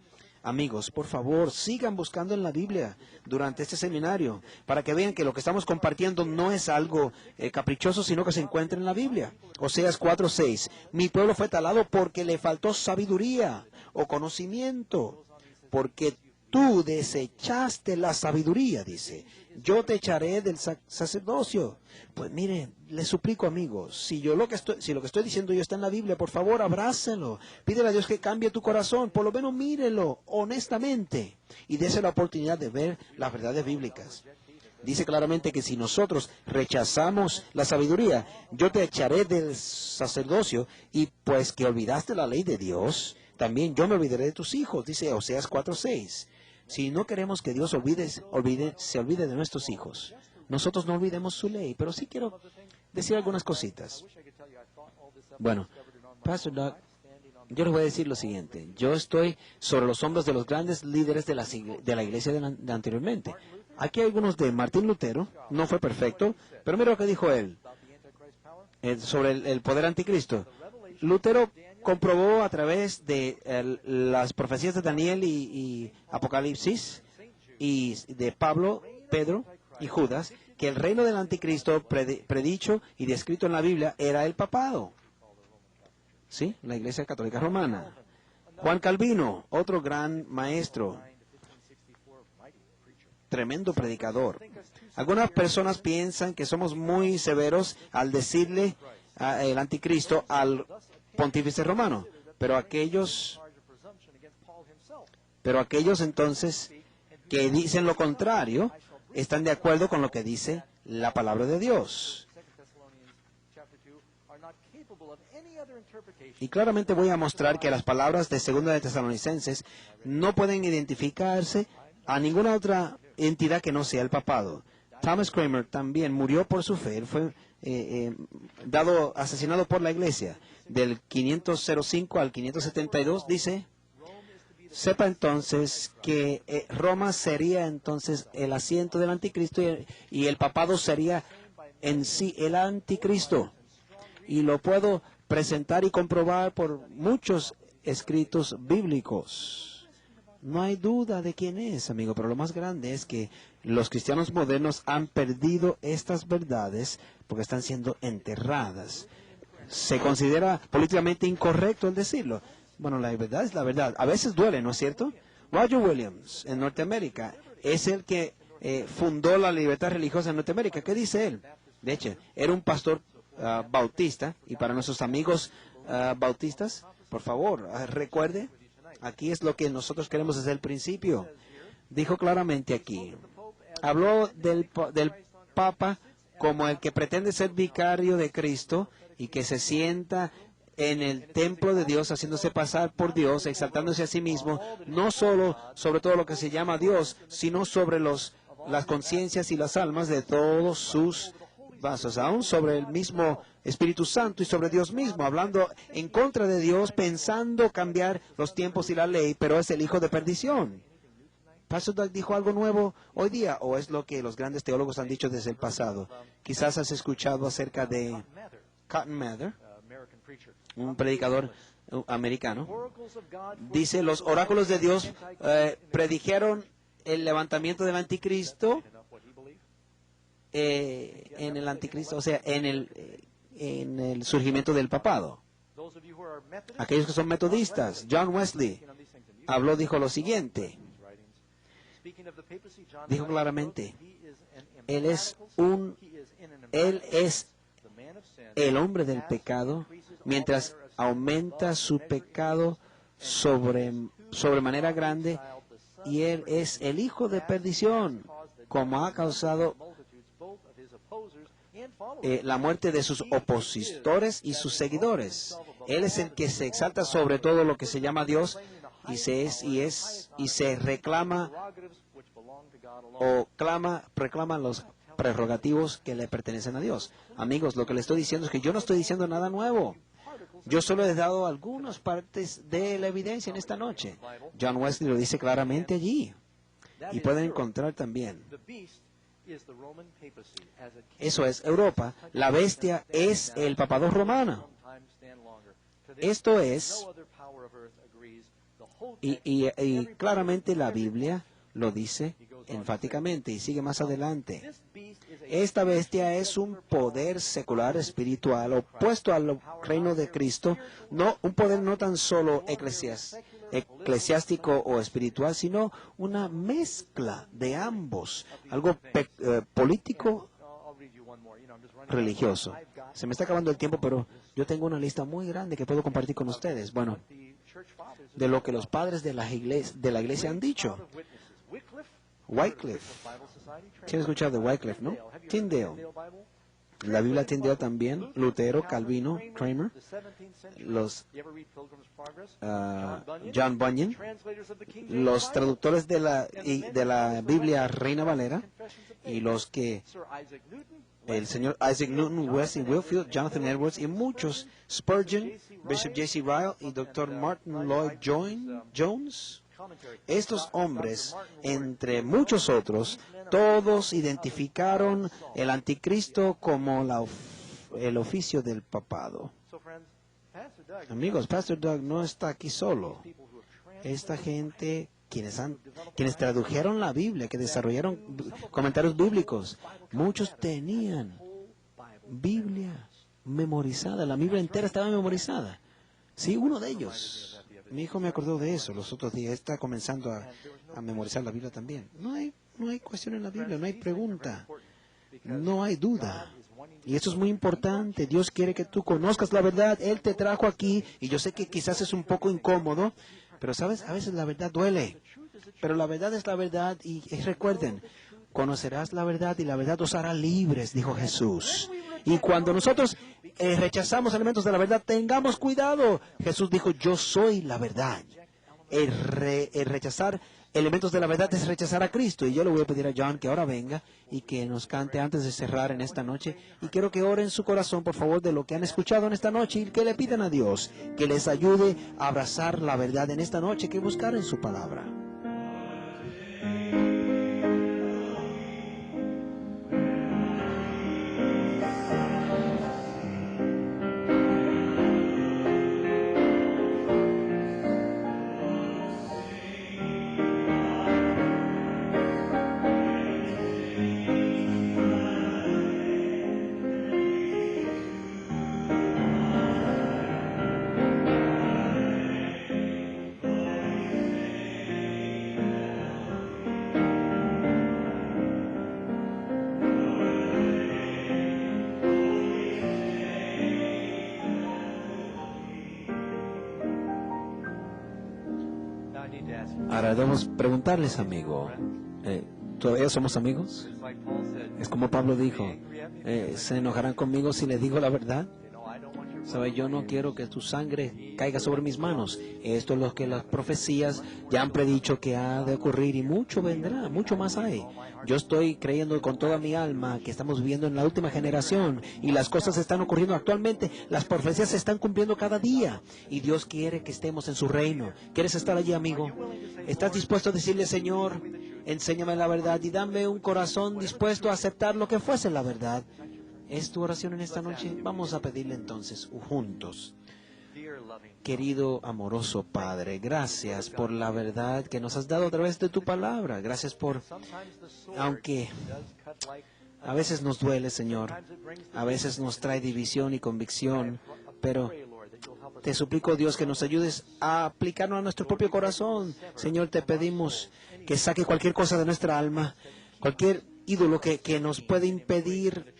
Amigos, por favor, sigan buscando en la Biblia durante este seminario para que vean que lo que estamos compartiendo no es algo caprichoso, sino que se encuentra en la Biblia. Oseas 4:6. Mi pueblo fue talado porque le faltó sabiduría o conocimiento, porque tú desechaste la sabiduría, dice. Yo te echaré del sacerdocio. Pues miren, les suplico, amigos, si lo que estoy diciendo yo está en la Biblia, por favor, abrácenlo. Pídele a Dios que cambie tu corazón, por lo menos mírelo honestamente y dése la oportunidad de ver las verdades bíblicas. Dice claramente que si nosotros rechazamos la sabiduría, yo te echaré del sacerdocio, y pues que olvidaste la ley de Dios, también yo me olvidaré de tus hijos, dice Oseas 4:6. Si no queremos que Dios se olvide de nuestros hijos, nosotros no olvidemos su ley. Pero sí quiero decir algunas cositas. Bueno, Pastor Doug, yo les voy a decir lo siguiente. Yo estoy sobre los hombros de los grandes líderes de la iglesia de anteriormente. Aquí hay algunos de Martín Lutero, no fue perfecto, pero mira lo que dijo él sobre el poder anticristo. Lutero comprobó a través de las profecías de Daniel y Apocalipsis y de Pablo, Pedro y Judas, que el reino del anticristo predicho y descrito en la Biblia era el papado. ¿Sí? La Iglesia Católica Romana. Juan Calvino, otro gran maestro, tremendo predicador. Algunas personas piensan que somos muy severos al decirle el anticristo al pontífice romano, pero aquellos entonces que dicen lo contrario están de acuerdo con lo que dice la palabra de Dios. Y claramente voy a mostrar que las palabras de 2 de Tesalonicenses no pueden identificarse a ninguna otra entidad que no sea el papado. Thomas Cranmer también murió por su fe. Él fue asesinado por la iglesia. Del 505 al 572 dice, sepa entonces que Roma sería entonces el asiento del anticristo y el papado sería en sí el anticristo. Y lo puedo presentar y comprobar por muchos escritos bíblicos. No hay duda de quién es, amigo, pero lo más grande es que los cristianos modernos han perdido estas verdades porque están siendo enterradas. Se considera políticamente incorrecto el decirlo. Bueno, la verdad es la verdad. A veces duele, ¿no es cierto? Roger Williams, en Norteamérica, es el que fundó la libertad religiosa en Norteamérica. ¿Qué dice él? De hecho, era un pastor bautista, y para nuestros amigos bautistas, por favor, recuerde, aquí es lo que nosotros queremos desde el principio. Dijo claramente aquí, habló del Papa como el que pretende ser vicario de Cristo y que se sienta en el templo de Dios, haciéndose pasar por Dios, exaltándose a sí mismo, no solo sobre todo lo que se llama Dios, sino sobre las conciencias y las almas de todos sus vasos, aún sobre el mismo Espíritu Santo y sobre Dios mismo, hablando en contra de Dios, pensando cambiar los tiempos y la ley, pero es el hijo de perdición. ¿Pastor Doug dijo algo nuevo hoy día o es lo que los grandes teólogos han dicho desde el pasado? Quizás has escuchado acerca de Cotton Mather, un predicador americano. Dice, los oráculos de Dios predijeron el levantamiento del anticristo en el anticristo, o sea, en el surgimiento del papado. Aquellos que son metodistas, John Wesley dijo lo siguiente. Dijo claramente, él es el hombre del pecado, mientras aumenta su pecado sobremanera grande, y él es el hijo de perdición, como ha causado la muerte de sus opositores y sus seguidores. Él es el que se exalta sobre todo lo que se llama Dios y se reclama o reclama los prerrogativos que le pertenecen a Dios. Amigos, lo que le estoy diciendo es que yo no estoy diciendo nada nuevo. Yo solo he dado algunas partes de la evidencia en esta noche. John Wesley lo dice claramente allí. Y pueden encontrar también. Eso es Europa. La bestia es el papado romano. Esto es, y claramente la Biblia lo dice enfáticamente y sigue más adelante. Esta bestia es un poder secular espiritual opuesto al reino de Cristo, no un poder no tan solo eclesiástico o espiritual, sino una mezcla de ambos, algo político religioso. Se me está acabando el tiempo, pero yo tengo una lista muy grande que puedo compartir con ustedes. Bueno, de lo que los padres de la iglesia han dicho. Wycliffe. ¿Quién ha escuchado de Wycliffe, no? Tyndale. La Biblia Tyndale también. Lutero, Calvino, Kramer. John Bunyan. Los traductores de la Biblia Reina Valera. Y los que el señor Isaac Newton, Wesley Whitefield, Jonathan Edwards y muchos, Spurgeon, Bishop J.C. Ryle y Dr. Martin Lloyd Jones. Estos hombres, entre muchos otros, todos identificaron el anticristo como el oficio del papado. Amigos, Pastor Doug no está aquí solo. Esta gente, quienes tradujeron la Biblia, que desarrollaron comentarios bíblicos, muchos tenían Biblia memorizada, la Biblia entera estaba memorizada. Sí, uno de ellos. Mi hijo me acordó de eso los otros días. Está comenzando a memorizar la Biblia también. No hay cuestión en la Biblia, no hay pregunta, no hay duda. Y eso es muy importante. Dios quiere que tú conozcas la verdad. Él te trajo aquí y yo sé que quizás es un poco incómodo, pero sabes, a veces la verdad duele. Pero la verdad es la verdad y recuerden, conocerás la verdad y la verdad os hará libres, dijo Jesús. Y cuando nosotros rechazamos elementos de la verdad, tengamos cuidado. Jesús dijo, yo soy la verdad. El rechazar elementos de la verdad es rechazar a Cristo. Y yo le voy a pedir a John que ahora venga y que nos cante antes de cerrar en esta noche. Y quiero que oren en su corazón, por favor, de lo que han escuchado en esta noche y que le pidan a Dios que les ayude a abrazar la verdad en esta noche, que buscar en su palabra. Ahora debemos preguntarles, amigo, ¿todavía somos amigos? Es como Pablo dijo, ¿se enojarán conmigo si les digo la verdad? ¿Sabe? Yo no quiero que tu sangre caiga sobre mis manos. Esto es lo que las profecías ya han predicho que ha de ocurrir y mucho vendrá, mucho más hay. Yo estoy creyendo con toda mi alma que estamos viviendo en la última generación y las cosas están ocurriendo actualmente. Las profecías se están cumpliendo cada día y Dios quiere que estemos en su reino. ¿Quieres estar allí, amigo? ¿Estás dispuesto a decirle, Señor, enséñame la verdad y dame un corazón dispuesto a aceptar lo que fuese la verdad? ¿Es tu oración en esta noche? Vamos a pedirle entonces juntos. Querido amoroso Padre, gracias por la verdad que nos has dado a través de tu palabra. Gracias por, aunque a veces nos duele, Señor, a veces nos trae división y convicción, pero te suplico, Dios, que nos ayudes a aplicarlo a nuestro propio corazón. Señor, te pedimos que saque cualquier cosa de nuestra alma, cualquier ídolo que nos puede impedir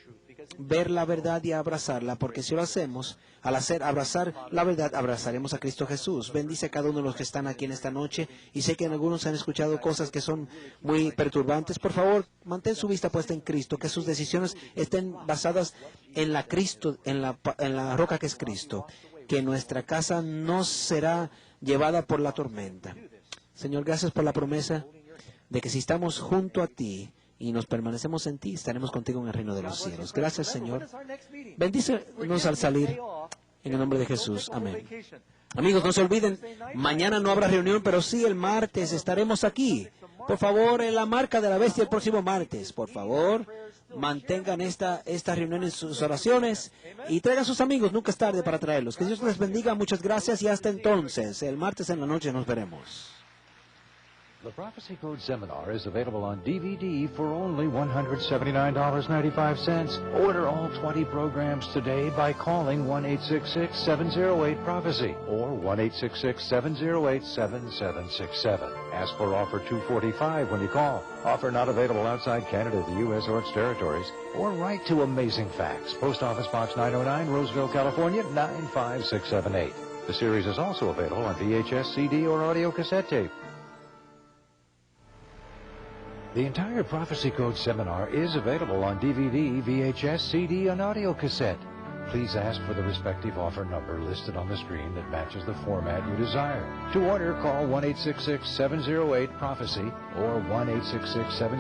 ver la verdad y abrazarla, porque si lo hacemos, al abrazar la verdad, abrazaremos a Cristo Jesús. Bendice a cada uno de los que están aquí en esta noche, y sé que en algunos han escuchado cosas que son muy perturbantes. Por favor, mantén su vista puesta en Cristo, que sus decisiones estén basadas en la roca que es Cristo, que nuestra casa no será llevada por la tormenta. Señor, gracias por la promesa de que si estamos junto a ti y nos permanecemos en ti, estaremos contigo en el reino de los cielos. Gracias, Señor. Bendícenos al salir, en el nombre de Jesús. Amén. Amigos, no se olviden, mañana no habrá reunión, pero sí el martes estaremos aquí. Por favor, en la marca de la bestia el próximo martes. Por favor, mantengan esta reunión en sus oraciones y traigan a sus amigos. Nunca es tarde para traerlos. Que Dios les bendiga. Muchas gracias y hasta entonces. El martes en la noche nos veremos. The Prophecy Code Seminar is available on DVD for only $179.95. Order all 20 programs today by calling 1-866-708-PROPHECY or 1-866-708-7767. Ask for offer 245 when you call. Offer not available outside Canada, the U.S., or its territories. Or write to Amazing Facts, Post Office Box 909, Roseville, California, 95678. The series is also available on VHS, CD, or audio cassette tape. The entire Prophecy Code Seminar is available on DVD, VHS, CD, and audio cassette. Please ask for the respective offer number listed on the screen that matches the format you desire. To order, call 1-866-708-PROPHECY or 1-866-708